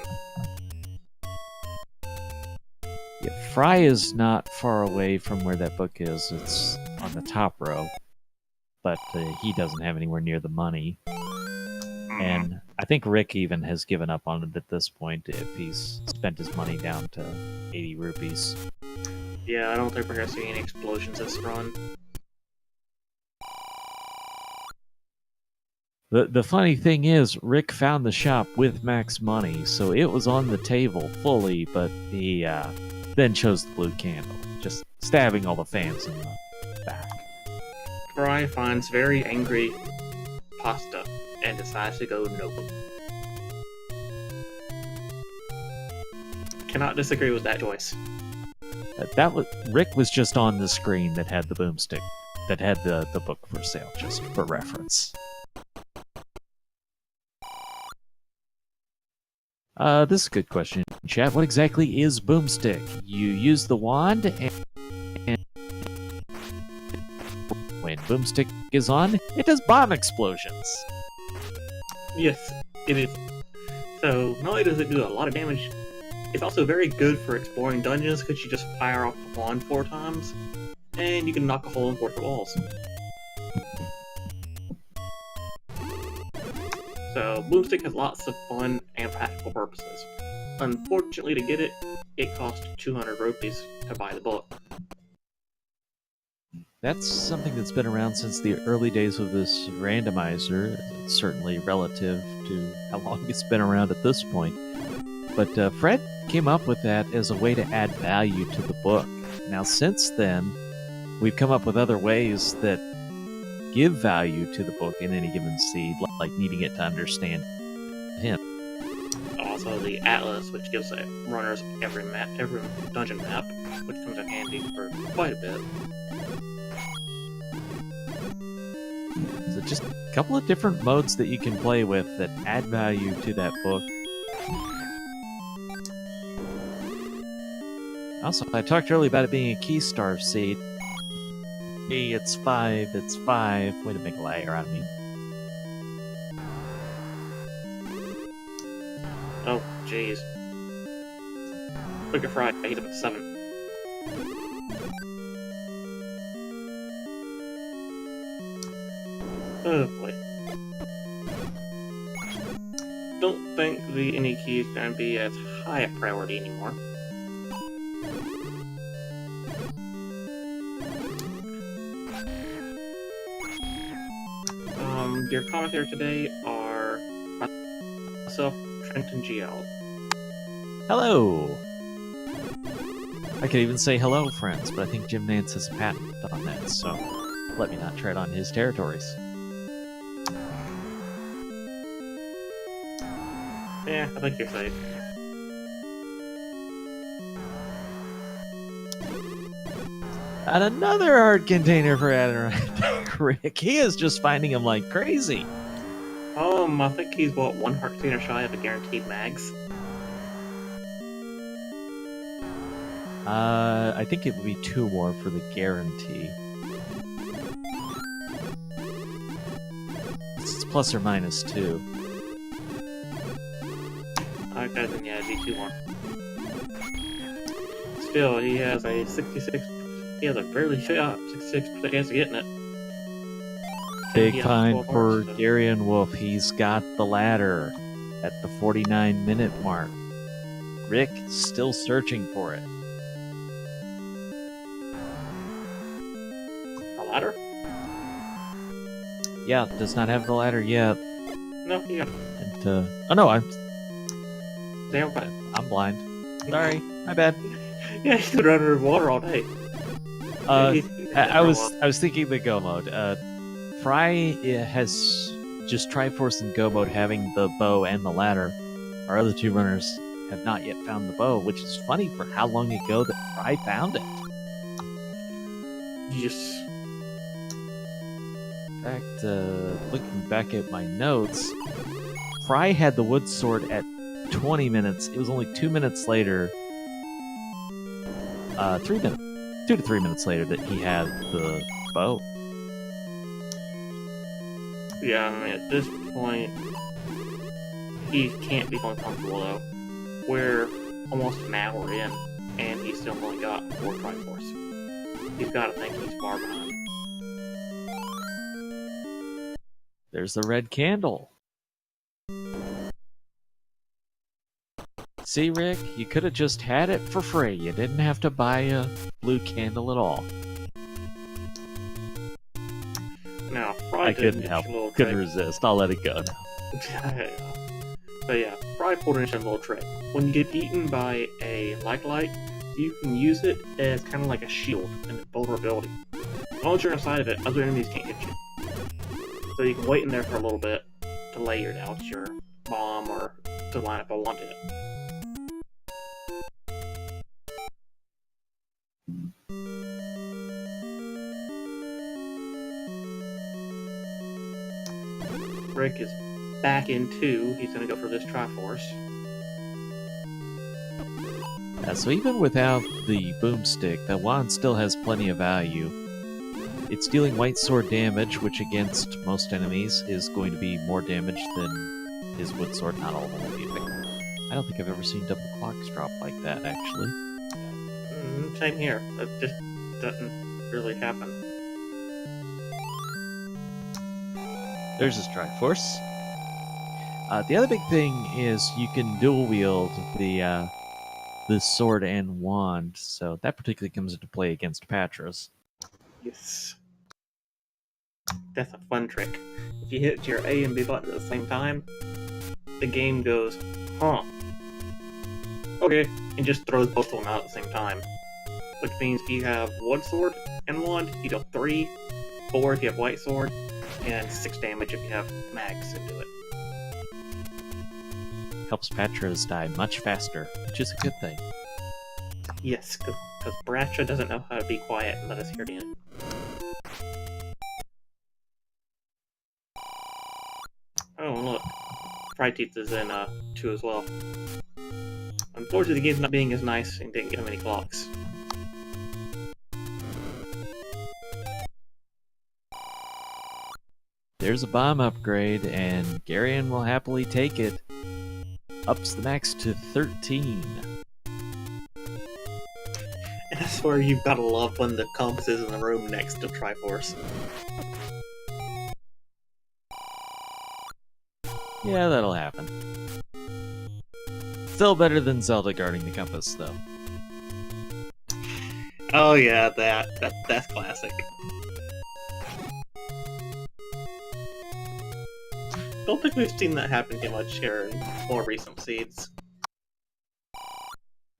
Yeah, Fry is not far away from where that book is. It's on the top row, but he doesn't have anywhere near the money. And I think Rick even has given up on it at this point if he's spent his money down to 80 rupees. Yeah, I don't think we're gonna see any explosions this run. The funny thing is, Rick found the shop with max money, so it was on the table fully, but he then chose the blue candle, just stabbing all the fans in the back. Fry finds very angry pasta and decides to go nope. Cannot disagree with that choice. Rick was just on the screen that had the boomstick, that had the book for sale, just for reference. This is a good question, chat. What exactly is Boomstick? You use the wand, and when Boomstick is on, it does bomb explosions. Yes, it is. So, not only does it do a lot of damage, it's also very good for exploring dungeons because you just fire off the wand 4 times, and you can knock a hole in 4 walls. So, Boomstick has lots of fun and practical purposes. Unfortunately, to get it, it costs 200 rupees to buy the book. That's something that's been around since the early days of this randomizer. It's certainly relative to how long it's been around at this point. But Fred came up with that as a way to add value to the book. Now, since then, we've come up with other ways that give value to the book in any given seed, like needing it to understand him. Also, the Atlas, which gives runners every dungeon map, which comes in handy for quite a bit. So just a couple of different modes that you can play with that add value to that book. Also, I talked earlier about it being a key star seed. Hey, it's 5, it's 5. Way to make a liar out of me. Oh, jeez. Look at Fry, he's up at 7. Oh boy. Don't think the any key is going to be as high a priority anymore. Your commentary today are myself, Trent, and GL. Hello! I could even say hello, friends, but I think Jim Nance has a patent on that, so... let me not tread on his territories. Yeah, I think you're safe. And another hard container for Adderite. Rick, he is just finding him like crazy. I think he's, what, one heart container shy of a guaranteed mags? I think it would be 2 more for the guarantee. It's plus or minus 2. Okay, then yeah, it'd be 2 more. Still, he has a 66... He has a fairly shot 66% chance of getting it. Big find for Garion Wolf. He's got the ladder at the 49-minute mark. Rick still searching for it. The ladder? Yeah, does not have the ladder yet. No, he got it. And, oh no, Damn fine. I'm blind. Sorry, my bad. Yeah, he's been running under water all day. I was thinking the Go mode. Fry has just Triforce and Go mode having the bow and the ladder. Our other 2 runners have not yet found the bow, which is funny for how long ago that Fry found it. Yes. In fact, looking back at my notes, Fry had the wood sword at 20 minutes. It was only 2 minutes later, 2 to 3 minutes later that he had the bow. Yeah, I mean, at this point, he can't be feeling comfortable, though. We're almost an hour in, and he's still only got 4 Triforce. He's got to think he's far behind. There's the red candle. See, Rick, you could have just had it for free. You didn't have to buy a blue candle at all. Now, Fry I couldn't help. Couldn't resist. I'll let it go now. But yeah, Fry pulled in a little trick. When you get eaten by a light, you can use it as kind of like a shield and vulnerability. As long as you're inside of it, other enemies can't hit you. So you can wait in there for a little bit to layer out your bomb or to line up a want it. Rick is back in 2. He's going to go for this Triforce. So even without the Boomstick, that wand still has plenty of value. It's dealing white sword damage, which against most enemies is going to be more damage than his wood sword. Not all of them will be effective. I don't think I've ever seen double clocks drop like that, actually. Same here. That just doesn't really happen. There's his Triforce. The other big thing is you can dual wield the sword and wand, so that particularly comes into play against Patras. Yes. That's a fun trick. If you hit your A and B button at the same time, the game goes, huh. Okay, and just throws both of them out at the same time. Which means if you have wood sword and wand, you deal 3, 4 if you have white sword, and 6 damage if you have mags into it. Helps Patras die much faster, which is a good thing. Yes, because Bracha doesn't know how to be quiet and let us hear it. Oh, look. FryTeeth is in 2 as well. Unfortunately, the game's not being as nice and didn't give him any clocks. There's a bomb upgrade, and Garion will happily take it. Ups the max to 13. And that's where you've got to love when the compass is in the room next to Triforce. Yeah, that'll happen. Still better than Zelda guarding the compass, though. Oh yeah, that's classic. Don't think we've seen that happen too much here in more recent seeds.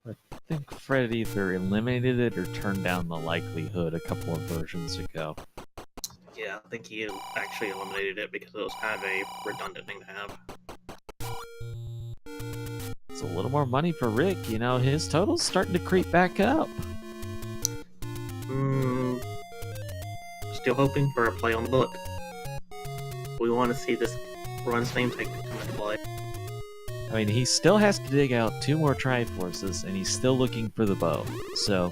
I think Fred either eliminated it or turned down the likelihood a couple of versions ago. I think he actually eliminated it because it was kind of a redundant thing to have. It's a little more money for Rick. You know, his total's starting to creep back up. Still hoping for a play on the book. We want to see this run's namesake come into play. I mean, he still has to dig out 2 more Triforces, and he's still looking for the bow. So,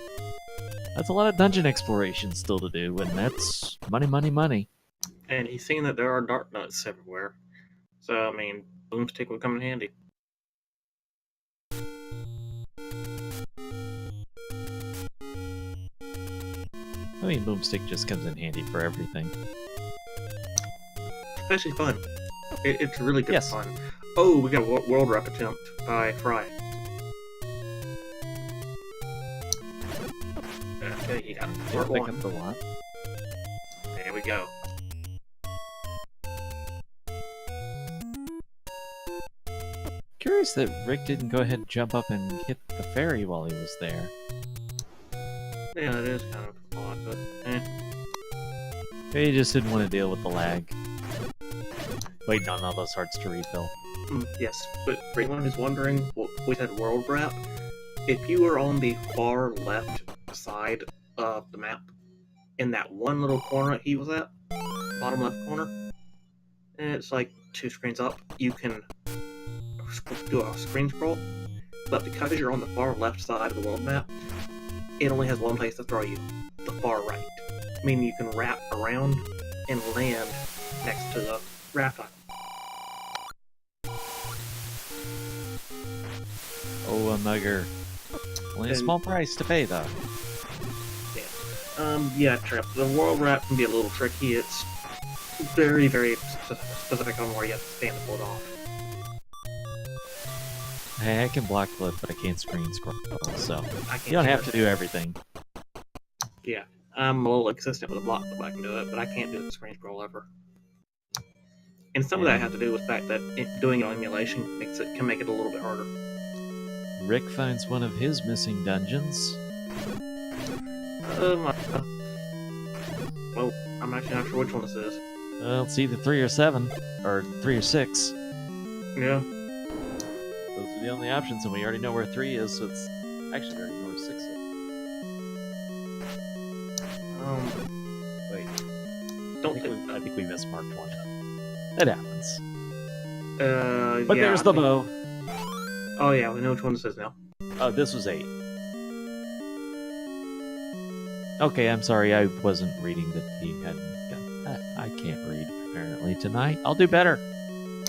that's a lot of dungeon exploration still to do, and that's money, money, money. And he's seen that there are dart nuts everywhere. So, I mean, Boomstick would come in handy. I mean, Boomstick just comes in handy for everything. Especially fun. It's really good Yes. fun. Oh, we got a world wrap attempt by Fry. Okay, he got part Pick 1. up the lot. There we go. Curious that Rick didn't go ahead and jump up and hit the ferry while he was there. Yeah, it is kind of odd, but Maybe he just didn't want to deal with the lag. Waiting on all those hearts to refill. Yes, but for anyone who's wondering, we said world wrap. If you were on the far left side of the map, in that one little corner he was at, bottom left corner, and it's like 2 screens up, you can do a screen scroll, but because you're on the far left side of the world map, it only has one place to throw you, the far right. Meaning you can wrap around and land next to the raft icon. Oh, a mugger. Only a And- small price to pay, though. Yeah, Trip. The world wrap can be a little tricky. It's very, very specific on where you have to stand to pull it off. Hey, I can block flip, but I can't screen scroll, so I can't you don't do have it. to do everything. Yeah, I'm a little consistent with the block flip. I can do it, but I can't do the screen scroll ever. And some of that has to do with the fact that doing an emulation can make it a little bit harder. Rick finds one of his missing dungeons. Well, I'm actually not sure which one this is. Well, it's either 3 or 7, or 3 or 6. Yeah. Those are the only options, and we already know where 3 is, so it's... Actually, we already know where 6 is. Wait. I think we mismarked one. That happens. But yeah, there's the bow. Oh yeah, we know which one this is now. Oh, this was 8. Okay, I'm sorry, I wasn't reading that he hadn't got... I can't read, apparently, tonight. I'll do better.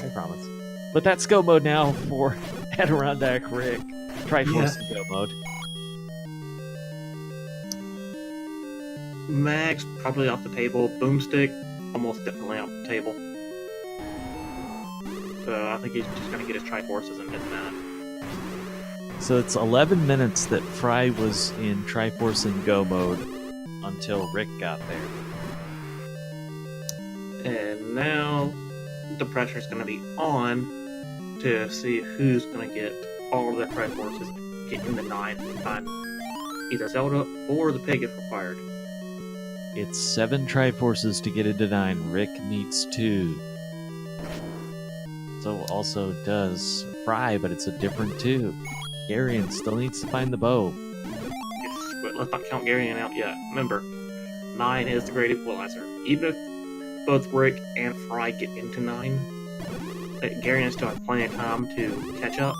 I promise. But that's go mode now for Adirondack Rick. Triforce and go mode. Max, probably off the table. Boomstick, almost definitely off the table. So I think he's just going to get his Triforces and hit that. So it's 11 minutes that Fry was in Triforce and go mode until Rick got there. And now the pressure is going to be on to see who's going to get all of their Triforces in the 9 time either Zelda or the pig if required. It's 7 Triforces to get into 9. Rick needs 2. So also does Fry, but it's a different 2. Garion still needs to find the bow. Yes, but let's not count Garion out yet. Remember, 9 is the great equalizer. Even if both Rick and Fry get into 9, Garion still has plenty of time to catch up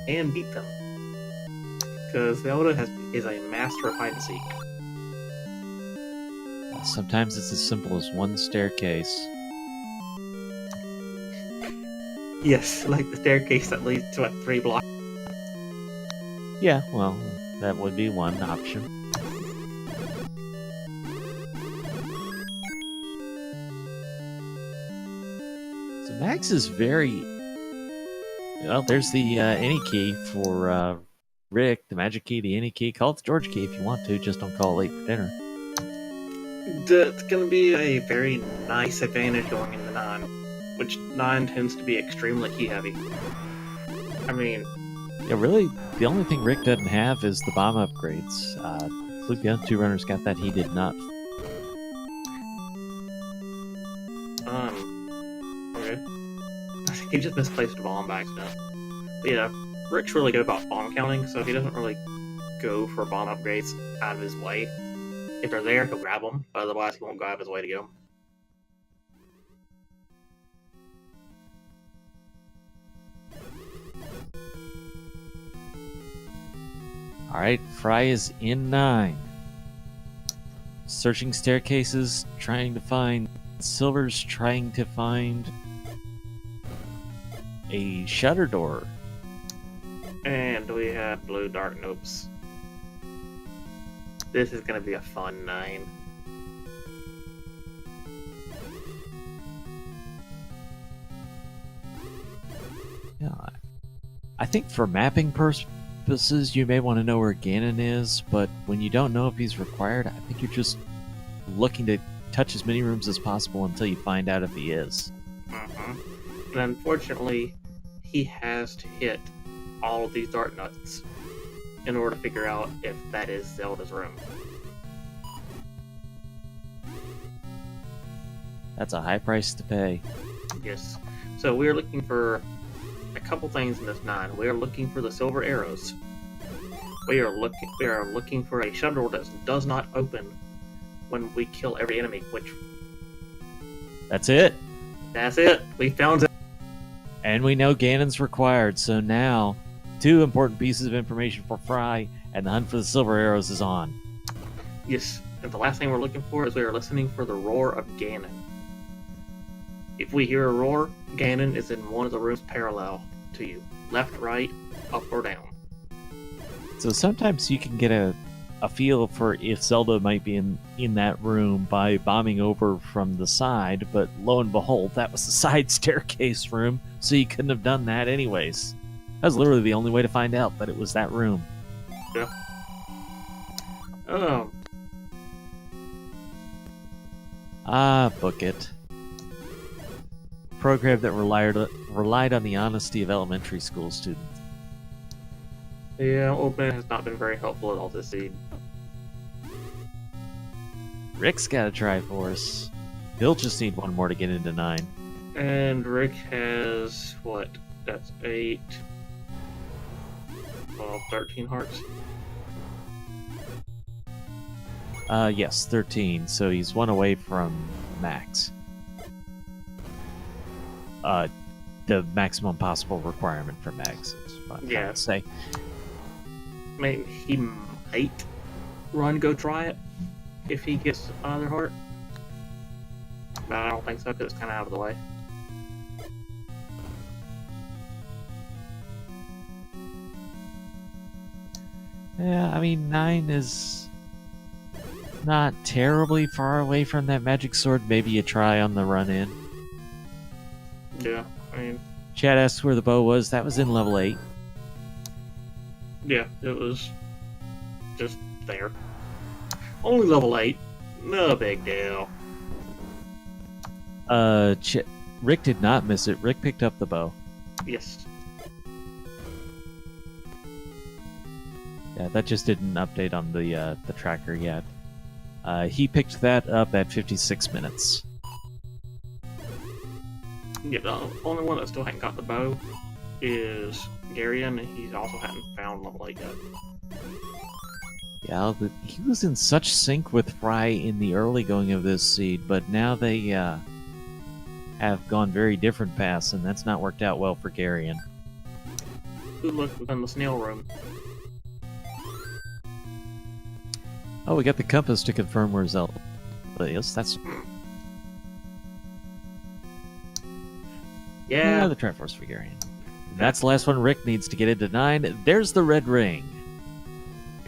and beat them. Because Zelda is a master of hide and seek. Sometimes it's as simple as one staircase. Yes, like the staircase that leads to 3 blocks. Yeah, well, that would be one option. So Max is very... Well, there's the any key for Rick, the magic key, the any key. Call it the George key if you want to, just don't call it late for dinner. It's going to be a very nice advantage going into 9, which 9 tends to be extremely key heavy. I mean... Yeah, really, the only thing Rick doesn't have is the bomb upgrades. Luke, the other 2 runners got that, he did not. He just misplaced a bomb by accident. But yeah, Rick's really good about bomb counting, so he doesn't really go for bomb upgrades out of his way. If they're there, he'll grab them. Otherwise, he won't go out of his way to get them. Alright, Fry is in 9. Searching staircases, trying to find silvers, trying to find a shutter door. And we have blue dark nopes. This is going to be a fun 9. Yeah, I think for mapping purposes, you may want to know where Ganon is, but when you don't know if he's required, I think you're just looking to touch as many rooms as possible until you find out if he is. And unfortunately, he has to hit all of these dart nuts in order to figure out if that is Zelda's room. That's a high price to pay. Yes. So we're looking for a couple things in this 9. We are looking for the silver arrows. We are looking for a shutter door that does not open when we kill every enemy, which... That's it. That's it. We found it. And we know Ganon's required, so now 2 important pieces of information for Fry, and the hunt for the silver arrows is on. Yes. And the last thing we're looking for is we are listening for the roar of Ganon. If we hear a roar, Ganon is in one of the rooms parallel to you. Left, right, up, or down. So sometimes you can get a feel for if Zelda might be in that room by bombing over from the side, but lo and behold, that was the side staircase room, so you couldn't have done that anyways. That was literally the only way to find out that it was that room. Yeah. Book it. Program that relied on the honesty of elementary school students. Yeah, Old Man has not been very helpful at all this seed. Rick's got a Triforce. He'll just need 1 more to get into 9. And Rick has, what? That's 8, 12, 13 hearts. Yes, 13, so he's 1 away from max. The maximum possible requirement for max is what I'm trying to say. Maybe he might go try it if he gets another heart. But I don't think so, because it's kind of out of the way. Yeah, I mean, 9 is not terribly far away from that magic sword. Maybe you try on the run in. Yeah, I mean... Chad asks where the bow was. That was in level 8. Yeah, it was just there. Only level 8. No big deal. Rick did not miss it. Rick picked up the bow. Yes. Yeah, that just didn't update on the tracker yet. He picked that up at 56 minutes. Yeah, the only one that still hadn't got the bow is Garion, and he also hadn't found level 8 yet. Yeah, he was in such sync with Fry in the early going of this seed, but now they have gone very different paths, and that's not worked out well for Garion. Good luck within the snail room. Oh, we got the compass to confirm where Zelda is. That's... Yeah. The Triforce for Garion. That's the last one Rick needs to get into 9. There's the red ring.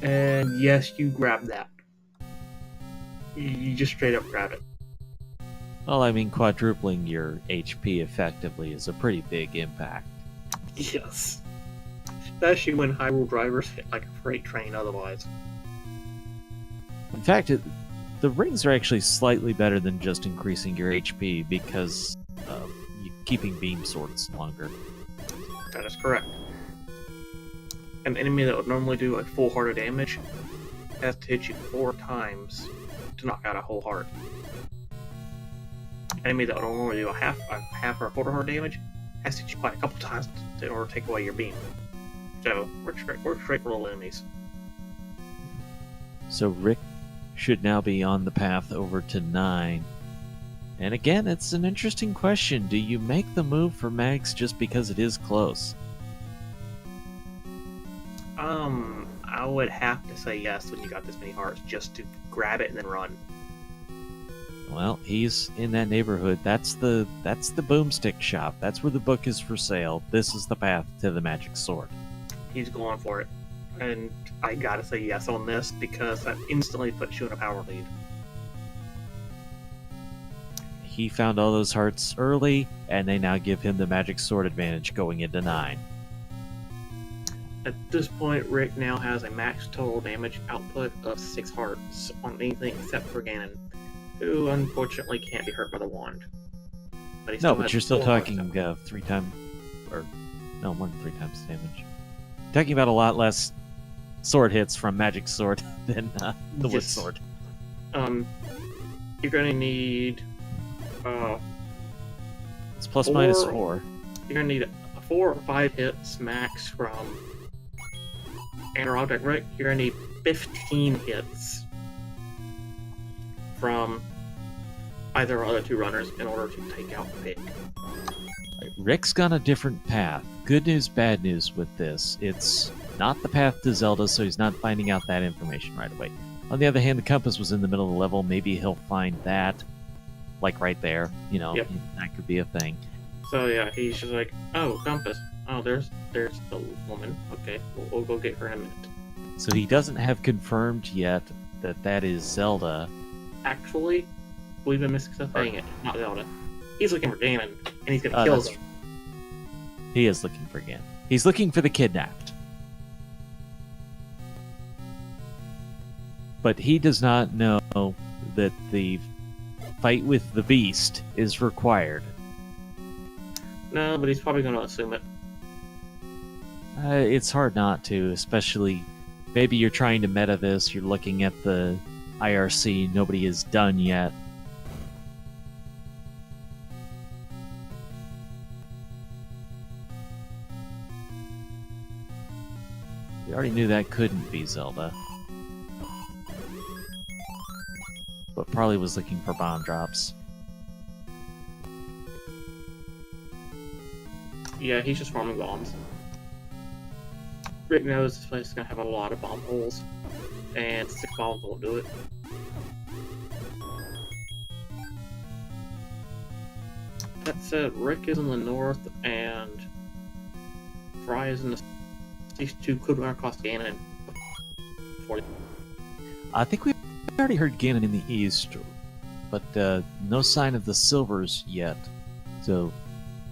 And yes, you grab that. You just straight up grab it. Well, I mean, quadrupling your HP effectively is a pretty big impact. Yes. Especially when Hyrule drivers hit like a freight train otherwise. In fact, the rings are actually slightly better than just increasing your HP because of keeping beam swords longer. That is correct. An enemy that would normally do a full heart of damage has to hit you 4 times to knock out a whole heart. An enemy that would normally do a half or a quarter heart damage has to hit you quite a couple times in order to take away your beam. So work straight for little enemies. So Rick should now be on the path over to 9. And again, it's an interesting question. Do you make the move for Mags just because it is close? I would have to say yes when you got this many hearts, just to grab it and then run. Well, he's in that neighborhood. That's the Boomstick shop. That's where the book is for sale. This is the path to the magic sword. He's going for it. And I gotta say yes on this, because that instantly puts you in a power lead. He found all those hearts early, and they now give him the magic sword advantage going into 9. At this point, Rick now has a max total damage output of 6 hearts on anything except for Ganon, who unfortunately can't be hurt by the wand. But No, but you're still 4 hearts talking now. 3 times, or no, more than 3 times damage. Talking about a lot less sword hits from magic sword than the wood Yes. sword. You're gonna need It's plus minus 4. 4. You're gonna need 4 or 5 hits max from Anor Object Rick. You're gonna need 15 hits from either or other 2 runners in order to take out Rick. Rick's gone a different path. Good news, bad news with this. It's not the path to Zelda, so he's not finding out that information right away. On the other hand, the compass was in the middle of the level. Maybe he'll find that, like right there. You know, Yep. that could be a thing. So yeah, he's just like, oh, compass. Oh, there's the woman. Okay, we'll go get her in a minute. So he doesn't have confirmed yet that that is Zelda. Actually, we've been saying it, not Zelda. He's looking for Ganon, and he's gonna kill That's him. He is looking for Ganon. He's looking for the kidnapped. But he does not know that the fight with the beast is required. No, but he's probably gonna assume it. It's hard not to, especially maybe you're trying to meta this, you're looking at the IRC, nobody is done yet. We already knew that couldn't be Zelda. But probably was looking for bomb drops. Yeah, he's just farming bombs. Rick knows this place is gonna have a lot of bomb holes, and 6 bombs won't do it. That said, Rick is in the north, and Fry is in the. These 2 could run across Ganon before. I think we already heard Ganon in the east, but no sign of the Silvers yet. So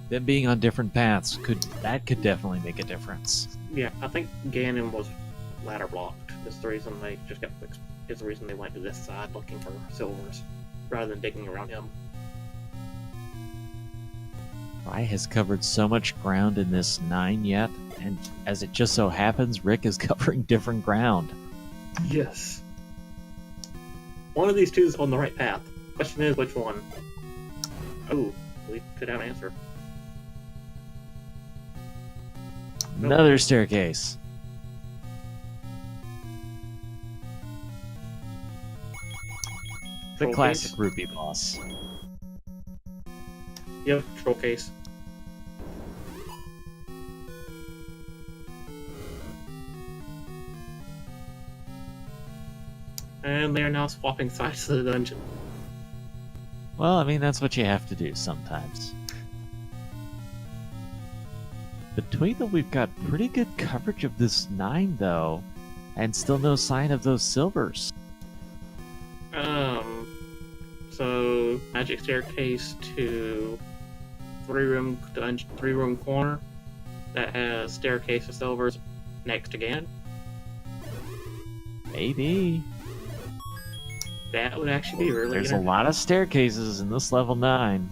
them being on different paths could definitely make a difference. Yeah, I think Ganon was ladder blocked. That's the reason they just got fixed. Is the reason they went to this side looking for silvers rather than digging around him. Fry has covered so much ground in this 9 yet, and as it just so happens, Rick is covering different ground. Yes. One of these 2 is on the right path. Question is, which one? Oh, we could have an answer. Another staircase. The Troll classic case? rupee boss. Yep, troll case. And they are now swapping sides of the dungeon. Well, I mean, that's what you have to do sometimes. Between them, we've got pretty good coverage of this 9, though, and still no sign of those silvers. So magic staircase to 3-room dungeon, 3-room corner that has staircase of silvers next again. Maybe. That would actually be really. There's a lot of staircases in this level 9.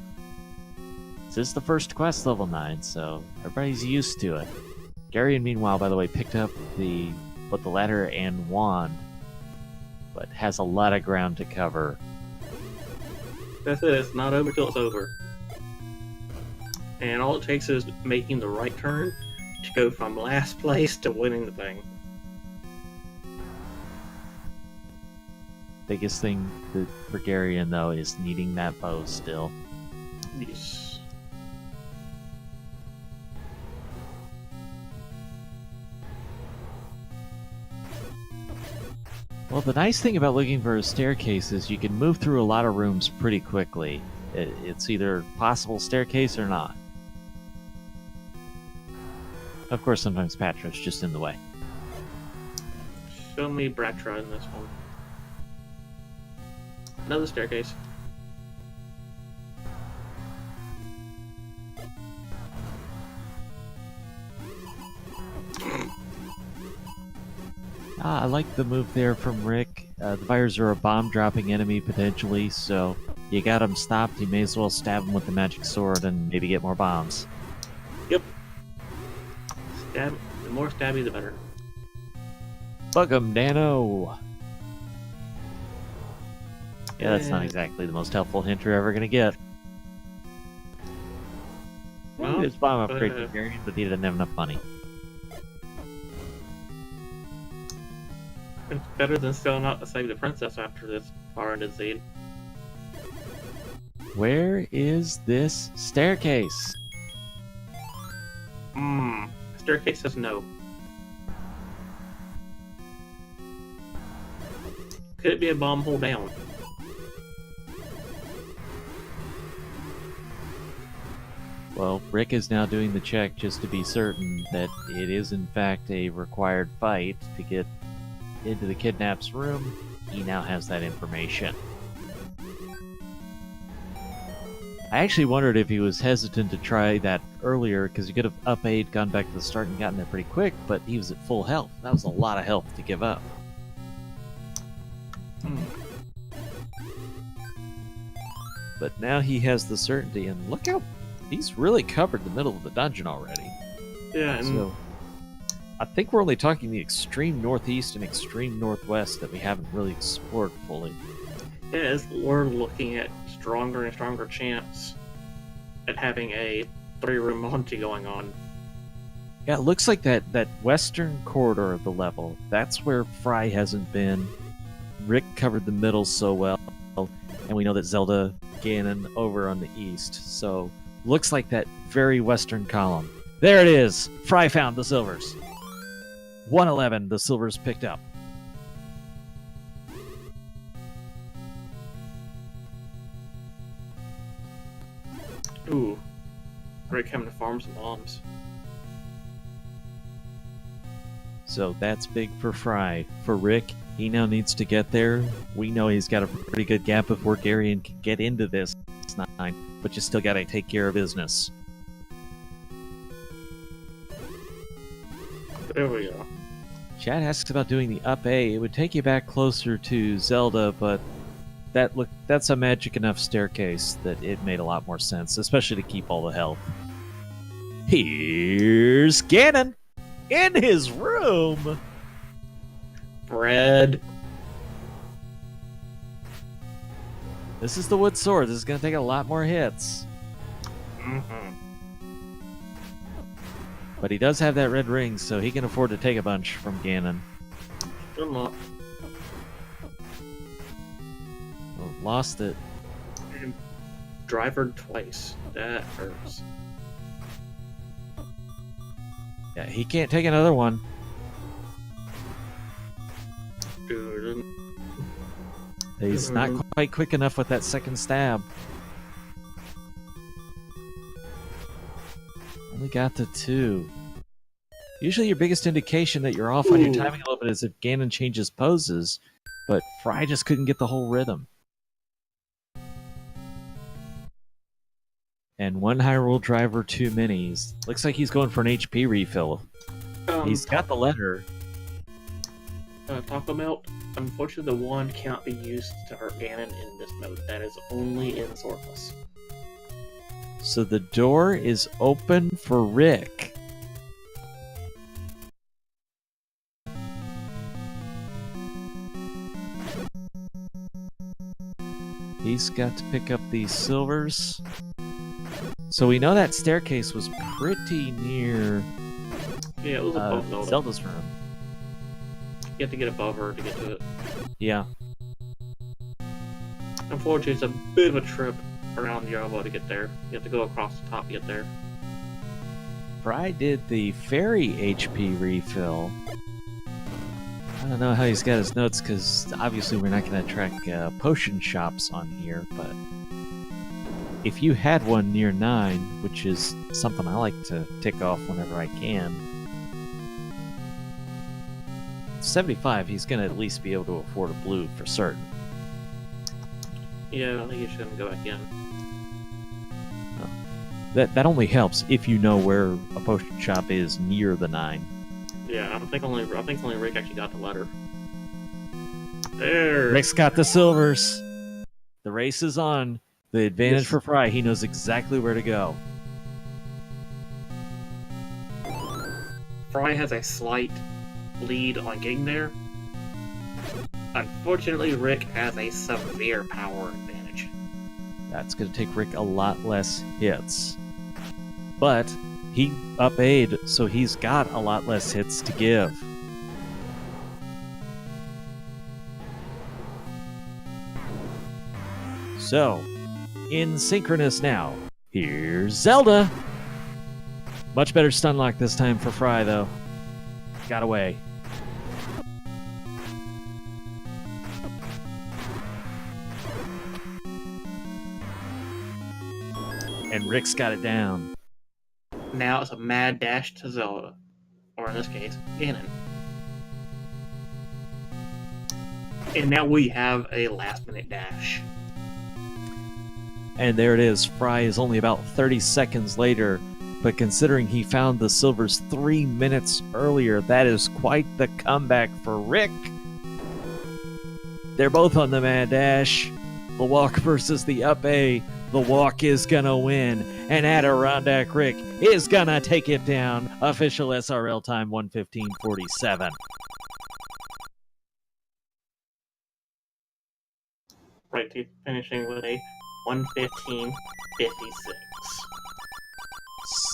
This is the first quest level 9, so everybody's used to it. Garion, meanwhile, by the way, picked up both the ladder and wand, but has a lot of ground to cover. That's it. It's not over till it's over. And all it takes is making the right turn to go from last place to winning the thing. Biggest thing for Garion, though, is needing that bow still. Yes. Well, the nice thing about looking for a staircase is you can move through a lot of rooms pretty quickly. It's either possible staircase or not. Of course, sometimes Patra's just in the way. Show me Bratra in this one. Another staircase. I like the move there from Rick. The fires are a bomb-dropping enemy, potentially, so you got him stopped, you may as well stab him with the magic sword and maybe get more bombs. Yep. Stab. The more stabby, the better. Bug 'em, Dano! Yeah, that's not exactly the most helpful hint you're ever gonna get. Well, His bomb upgrade for Garion, but he didn't have enough money. It's better than selling out to save the princess after this far into Zed. Where is this staircase? Staircase says no. Could it be a bomb hole down? Well, Rick is now doing the check just to be certain that it is in fact a required fight to get into the kidnap's room. He now has that information. I actually wondered if he was hesitant to try that earlier, because he could have up-A'd, gone back to the start, and gotten there pretty quick, but he was at full health. That was a lot of health to give up. But now he has the certainty, and look how he's really covered the middle of the dungeon already. Yeah, and So I think we're only talking the extreme northeast and extreme northwest that we haven't really explored fully. yeah, we're looking at stronger and stronger chance at having a 3-room Monty going on. Yeah, it looks like that western corridor of the level, that's where Fry hasn't been. Rick covered the middle so well, and we know that Zelda, Ganon over on the east, so looks like that very western column. There it is! Fry found the silvers. 111, the silvers picked up. Ooh. Rick having to farm some bombs. So that's big for Fry. For Rick, he now needs to get there. We know he's got a pretty good gap before Garion can get into this 9, but you still gotta take care of business. There we go. Chad asks about doing the up A. It would take you back closer to Zelda, but that's a magic enough staircase that it made a lot more sense, especially to keep all the health. Here's Ganon in his room. Bread. This is the wood sword. This is going to take a lot more hits. But he does have that red ring, so he can afford to take a bunch from Ganon. Good luck. Well, lost it. And drivered twice. That hurts. Yeah, he can't take another one. Dude. He's not quite quick enough with that second stab. Only got the 2. Usually your biggest indication that you're off on your timing a little bit is if Ganon changes poses, but Fry just couldn't get the whole rhythm. And 1 Hyrule driver too many. Looks like he's going for an HP refill. He's got the letter. Taco Melt. Unfortunately, the wand cannot be used to hurt Ganon in this mode. That is only in Swordless. So the door is open for Rick. He's got to pick up these silvers. So we know that staircase was pretty near Yeah, it was above Zelda. Zelda's room. You have to get above her to get to it. Yeah. Unfortunately, it's a bit of a trip around the elbow to get there. You have to go across the top to get there. Fry did the fairy HP refill. I don't know how he's got his notes, because obviously we're not going to track potion shops on here, but if you had one near 9, which is something I like to tick off whenever I can, 75, he's going to at least be able to afford a blue for certain. Yeah, I think you shouldn't go back in. No. That only helps if you know where a potion shop is near the 9. Yeah, I think only Rick actually got the letter. There. Rick's got the silvers. The race is on. The advantage for Fry. He knows exactly where to go. Fry has a slight lead on getting there. Unfortunately, Rick has a severe power advantage. That's going to take Rick a lot less hits. But he up-A'd, so he's got a lot less hits to give. So, in synchronous now, here's Zelda. Much better stun lock this time for Fry, though. Got away. And Rick's got it down. Now it's a mad dash to Zelda. Or in this case, Ganon. And now we have a last-minute dash. And there it is. Fry is only about 30 seconds later, but considering he found the silvers 3 minutes earlier, that is quite the comeback for Rick. They're both on the mad dash. The walk versus the up-A. The walk is gonna win, and Adirondack Rick is gonna take it down. Official SRL time 1:15:47. FryTeeth finishing with a 1:15:56.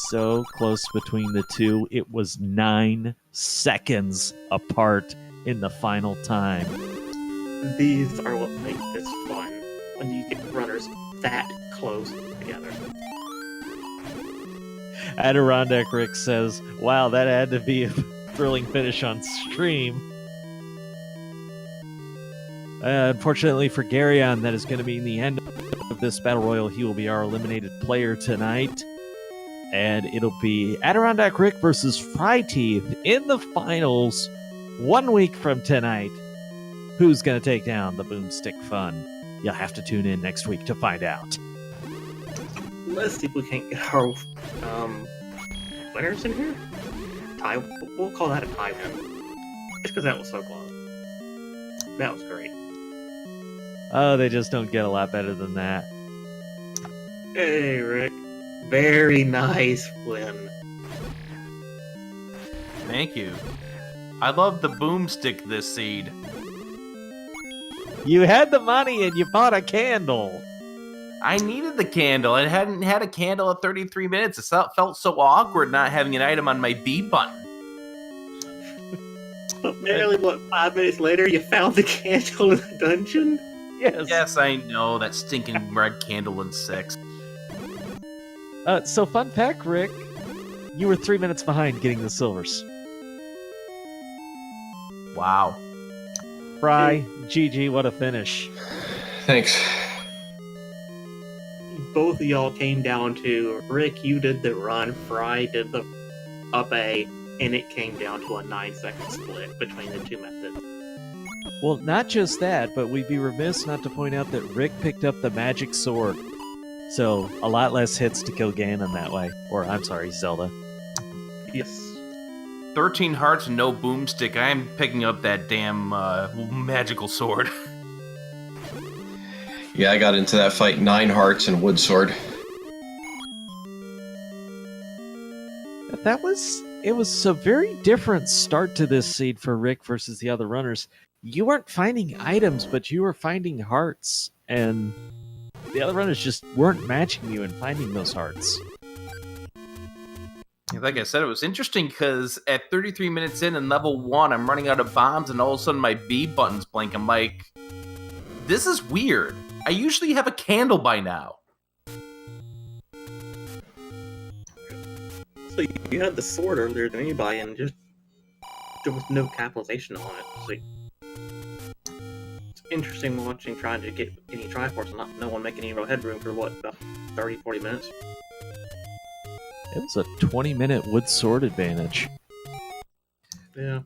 So close between the two. It was 9 seconds apart in the final time. These are what make this fun, when you get runners that close together. Adirondack Rick says, wow, that had to be a thrilling finish on stream. Unfortunately for Garion, that is going to be the end of this Battle Royal. He will be our eliminated player tonight. And it'll be Adirondack Rick versus FryTeeth in the finals 1 week from tonight. Who's going to take down the Boomstick Fun? You'll have to tune in next week to find out. Let's see if we can't get our winners in here. Tie. We'll call that a tie win. Just because that was so close. That was great. Oh, they just don't get a lot better than that. Hey, Rick. Very nice win. Thank you. I love the Boomstick this seed. You had the money and you bought a candle. I needed the candle. I hadn't had a candle at 33 minutes. It felt so awkward not having an item on my B button. But barely, 5 minutes later, you found the candle in the dungeon? Yes. Yes, I know. That stinking red candle in 6. So fun fact, Rick, you were 3 minutes behind getting the silvers. Wow. Fry, GG, what a finish. Thanks. Both of y'all came down to Rick, you did the run, Fry did the up A, and it came down to a 9-second split between the two methods. Well, not just that, but we'd be remiss not to point out that Rick picked up the magic sword. So, a lot less hits to kill Ganon that way. Or, I'm sorry, Zelda. Yes. 13 hearts and no Boomstick. I am picking up that damn magical sword. Yeah, I got into that fight 9 hearts and wood sword. It was a very different start to this seed for Rick versus the other runners. You weren't finding items, but you were finding hearts, and the other runners just weren't matching you and finding those hearts. Like I said, it was interesting because at 33 minutes in level 1, I'm running out of bombs, and all of a sudden my B button's blink. I'm like, this is weird. I usually have a candle by now. So you had the sword earlier than anybody, and just there was no capitalization on it. So it's interesting watching trying to get any Triforce and no one making any real headroom for what, about 30-40 minutes. It was a 20-minute wood sword advantage. Yeah.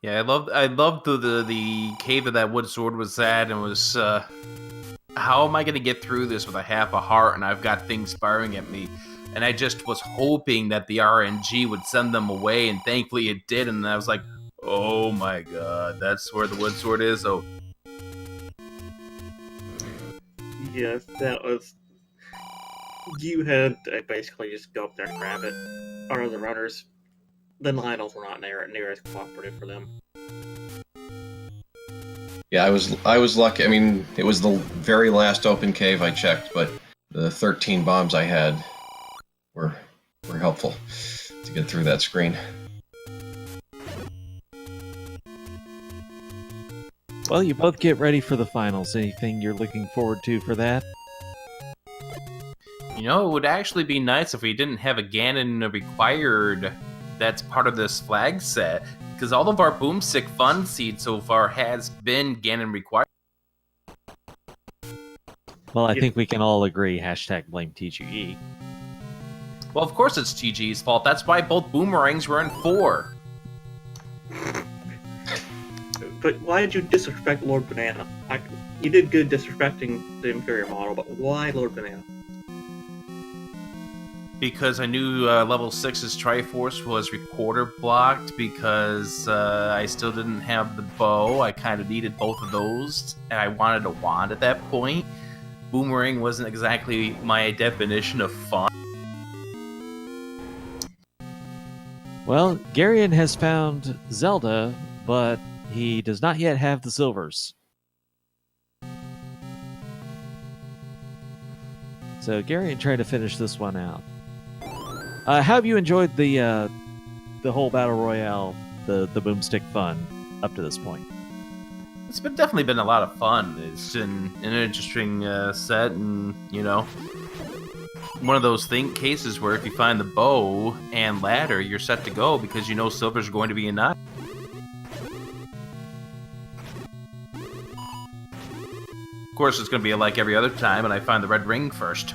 Yeah, I loved the cave that wood sword was at, and was how am I gonna get through this with a half a heart and I've got things firing at me? And I just was hoping that the RNG would send them away, and thankfully it did, and I was like, oh my god, that's where the wood sword is? Oh. Yes, that was... You had to basically just go up there and grab it. Our other runners, the Lionels were not near as cooperative for them. Yeah, I was lucky. I mean, it was the very last open cave I checked, but the 13 bombs I had were helpful to get through that screen. Well, you both get ready for the finals. Anything you're looking forward to for that? You know, it would actually be nice if we didn't have a Ganon required that's part of this flag set, because all of our Boomstick fun seed so far has been Ganon required. Well, I think we can all agree, hashtag blame TGE. Well, of course it's TG's fault. That's why both boomerangs were in 4. But why did you disrespect Lord Banana? You did good disrespecting the Imperial model, but why Lord Banana? Because I knew level 6's Triforce was recorder blocked, because I still didn't have the bow. I kind of needed both of those, and I wanted a wand at that point. Boomerang wasn't exactly my definition of fun. Well, Garion has found Zelda, but he does not yet have the silvers. So Garion tried to finish this one out. How have you enjoyed the whole battle royale, the Boomstick fun up to this point? It's definitely been a lot of fun. It's been an interesting set, and you know, one of those cases where if you find the bow and ladder, you're set to go because you know silver's going to be a 9. Of course, it's going to be like every other time, and I find the red ring first.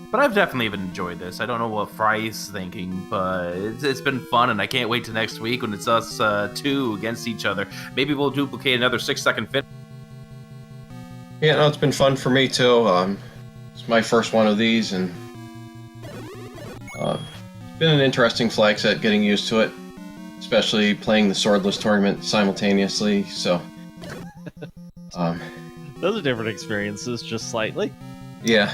But I've definitely even enjoyed this. I don't know what Fry's thinking, but it's been fun, and I can't wait to next week when it's us two against each other. Maybe we'll duplicate another 6-second fit. Yeah, no, it's been fun for me too. It's my first one of these, and it's been an interesting flag set, getting used to it, especially playing the swordless tournament simultaneously. So, those are different experiences, just slightly. Yeah.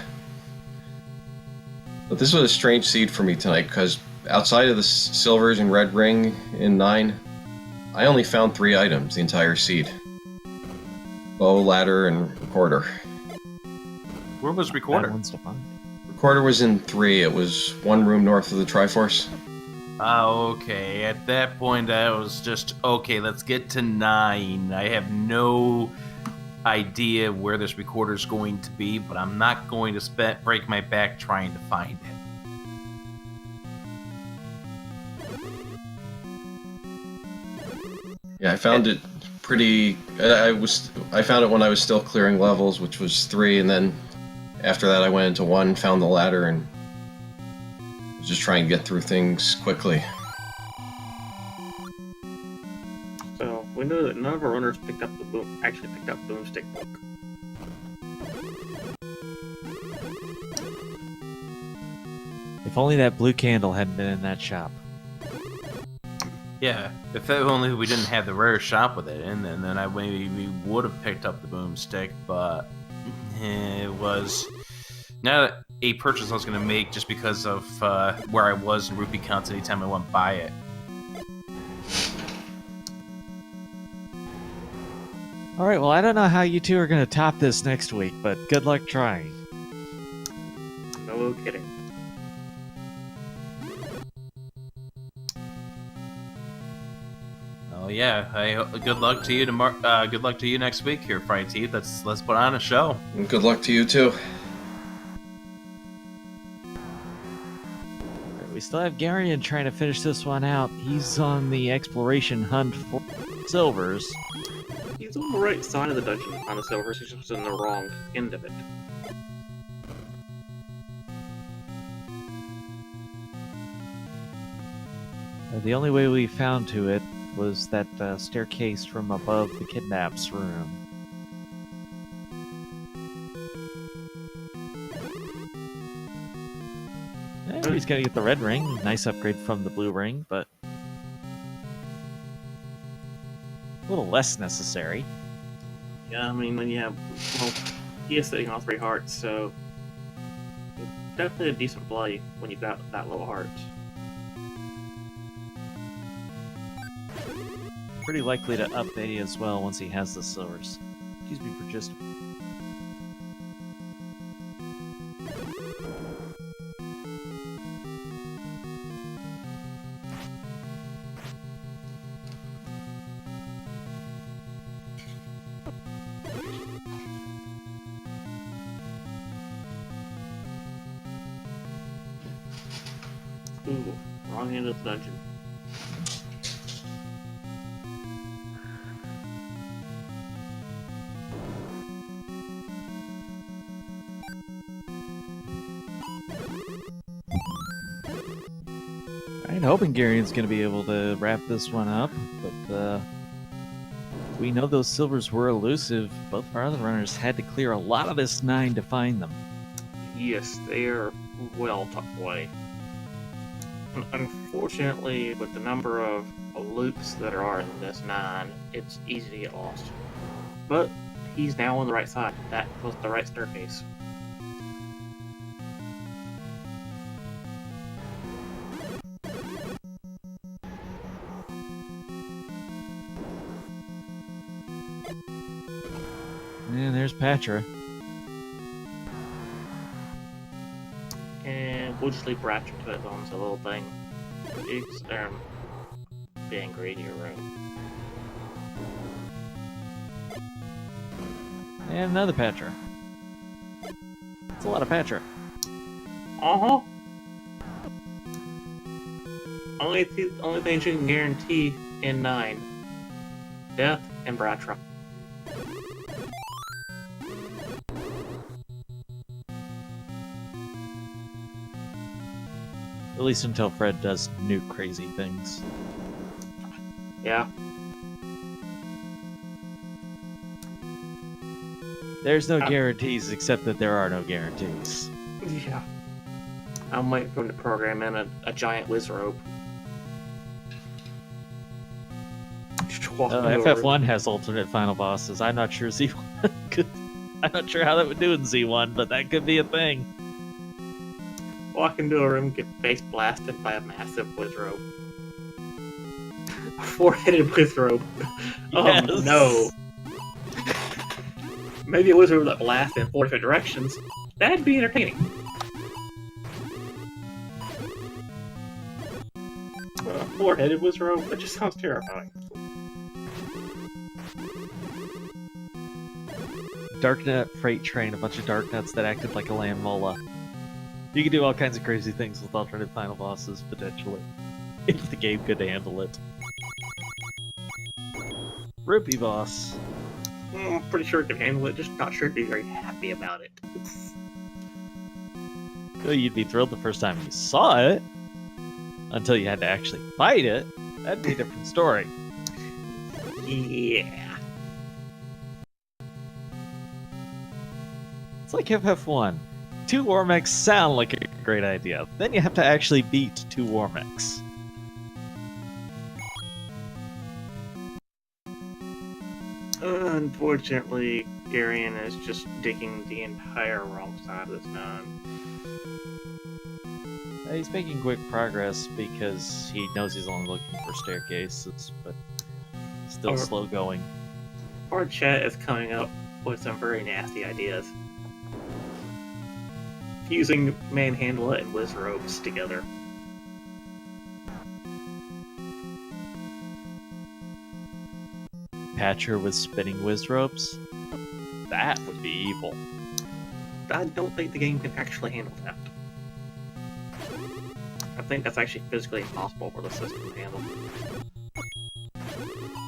But this was a strange seed for me tonight, because outside of the silvers and red ring in 9, I only found 3 items the entire seed. Bow, ladder, and recorder. Where was recorder? That one's defined. Recorder was in 3. It was one room north of the Triforce. Okay. At that point, I was just, okay, let's get to 9. I have no idea where this recorder is going to be, but I'm not going to break my back trying to find it. Yeah, I found it pretty... I found it when I was still clearing levels, which was 3, and then after that I went into 1, found the ladder, and was just trying to get through things quickly. So we know that none of our runners picked up actually picked up Boomstick book. If only that blue candle hadn't been in that shop. Yeah, if only we didn't have the rare shop with it in, then I maybe we would have picked up the Boomstick, but it was not a purchase I was going to make just because of where I was in rupee counts anytime I went by it. Alright, well, I don't know how you two are going to top this next week, but good luck trying. No No kidding. Oh yeah, good luck to you good luck to you next week here, FryTeeth. Let's put on a show. And good luck to you too. We still have Garion trying to finish this one out. He's on the exploration hunt for silvers. He's on the right side of the dungeon on the silvers, he's just on the wrong end of it. The only way we found to it was that staircase from above the kidnaps room. He's gonna get the red ring. Nice upgrade from the blue ring, but a little less necessary. Yeah, I mean, when you have, well, he is sitting on 3 hearts, so definitely a decent play when you've got that low heart. Pretty likely to up A as well once he has the silvers. Excuse me for just... Ooh, wrong end of the dungeon. I'm hoping Garion's going to be able to wrap this one up, but we know those silvers were elusive. Both of our other runners had to clear a lot of this 9 to find them. Yes, they are well tucked away. Unfortunately, with the number of loops that are in this 9, it's easy to get lost. But he's now on the right side. That was the right staircase. And there's Patra. And we'll just leave Ratchet to his own little thing. He's being greedy around. And another Patra. That's a lot of Patra. Uh-huh. Only things you can guarantee in 9. Death and Bratra. At least until Fred does new crazy things. Yeah. There's no guarantees except that there are no guarantees. Yeah. I'm waiting for him to program in a giant whiz rope. FF1 has alternate final bosses. I'm not sure Z1 could. I'm not sure how that would do in Z1, but that could be a thing. Walk into a room, get face blasted by a massive whiz rope. A 4-headed whiz rope. Yes. Oh no. Maybe a whiz rope that blasts in 4 different directions. That'd be entertaining. A 4-headed whiz rope? That just sounds terrifying. Darknet freight train, a bunch of darknets that acted like a land mola. You could do all kinds of crazy things with alternate final bosses, potentially. If the game could handle it. Rupee boss. I'm pretty sure it could handle it, just not sure it'd be very happy about it. Well, you'd be thrilled the first time you saw it. Until you had to actually fight it. That'd be a different story. Yeah. It's like FF1. 2 Warmechs sound like a great idea. Then you have to actually beat 2 Warmechs. Unfortunately, Garion is just digging the entire wrong side of this 9. He's making quick progress because he knows he's only looking for staircases, but still slow going. Our chat is coming up with some very nasty ideas. using Manhandle and Wiz Ropes together. Patcher with spinning whiz ropes? That would be evil. I don't think the game can actually handle that. I think that's actually physically impossible for the system to handle.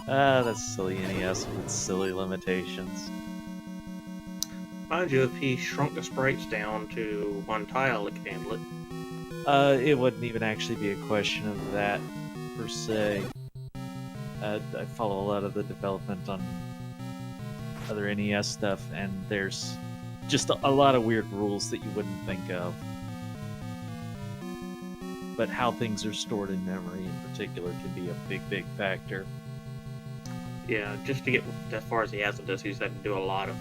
That's silly NES with its silly limitations. Mind you, if he shrunk the sprites down to one tile, it could handle it. It wouldn't even actually be a question of that, per se. I follow a lot of the development on other NES stuff, and there's just a lot of weird rules that you wouldn't think of. But how things are stored in memory in particular can be a big factor. Yeah, just to get as far as he has with this, he's had to do a lot of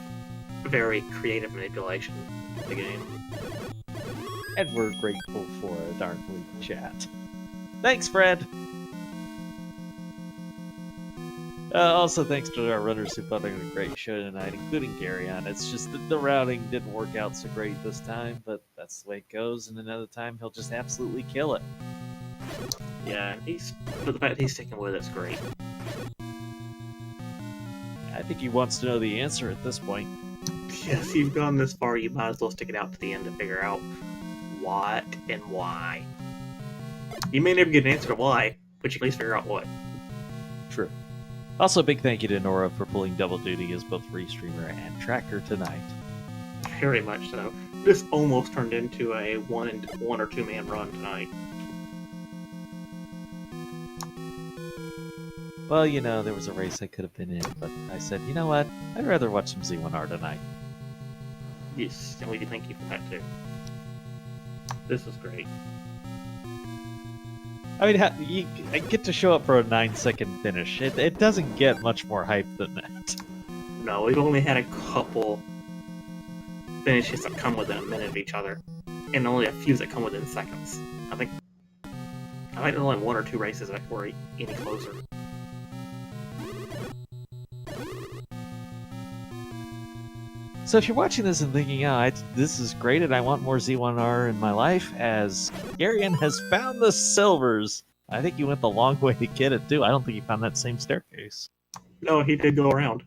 very creative manipulation of the game. And we're grateful for a darn bleak chat. Thanks, Fred! Also, thanks to our runners who put on a great show tonight, including Garion. It's just that the routing didn't work out so great this time, but that's the way it goes, and another time he'll just absolutely kill it. Yeah, but the fact he's sticking with it's great. I think he wants to know the answer at this point. Yes, you've gone this far, you might as well stick it out to the end to figure out what and why. You may never get an answer to why, but you can at least figure out what. True. Also, a big thank you to Nora for pulling double duty as both restreamer and tracker tonight. Very much so. This almost turned into a one or two man run tonight. Well, you know, there was a race I could have been in, but I said, you know what? I'd rather watch some Z1R tonight. Yes, and we thank you for that too. This is great. I mean, I get to show up for a 9-second finish. It doesn't get much more hype than that. No, we've only had a couple finishes that come within a minute of each other, and only a few that come within seconds. I think there's only one or two races that were any closer. So if you're watching this and thinking, oh, this is great and I want more Z1R in my life, as Garion has found the silvers. I think he went the long way to get it, too. I don't think he found that same staircase. No, he did go around.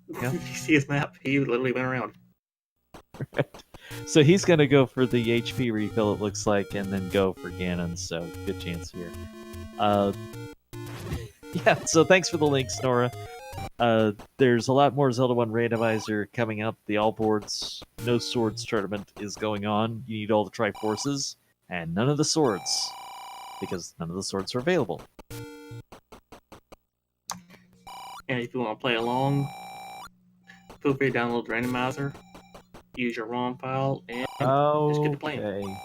Yeah. You see his map? He literally went around. So he's going to go for the HP refill, it looks like, and then go for Ganon, so good chance here. Yeah, so thanks for the links, Nora. There's a lot more Zelda 1 Randomizer coming up. The All Boards No Swords tournament is going on. You need all the Triforces, and none of the swords, because none of the swords are available. And if you want to play along, feel free to download Randomizer, use your ROM file, and just get to playing. Okay.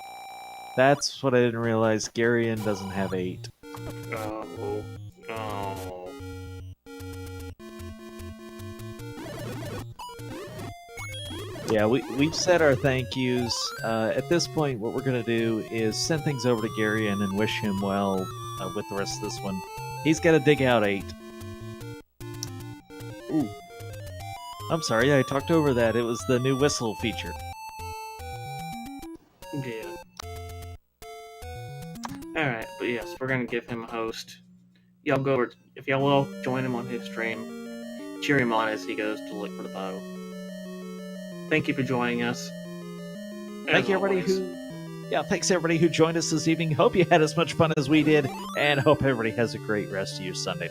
That's what I didn't realize. Garion doesn't have 8. Oh. Yeah, we've said our thank yous. At this point, what we're going to do is send things over to Garion and wish him well with the rest of this one. He's got to dig out 8. Ooh. I'm sorry, I talked over that. It was the new whistle feature. Yeah. Alright, but yes, we're going to give him a host. Y'all go over, if y'all will, join him on his stream. Cheer him on as he goes to look for the bow. Thank you for joining us. Thanks everybody who joined us this evening. Hope you had as much fun as we did, and hope everybody has a great rest of your Sunday.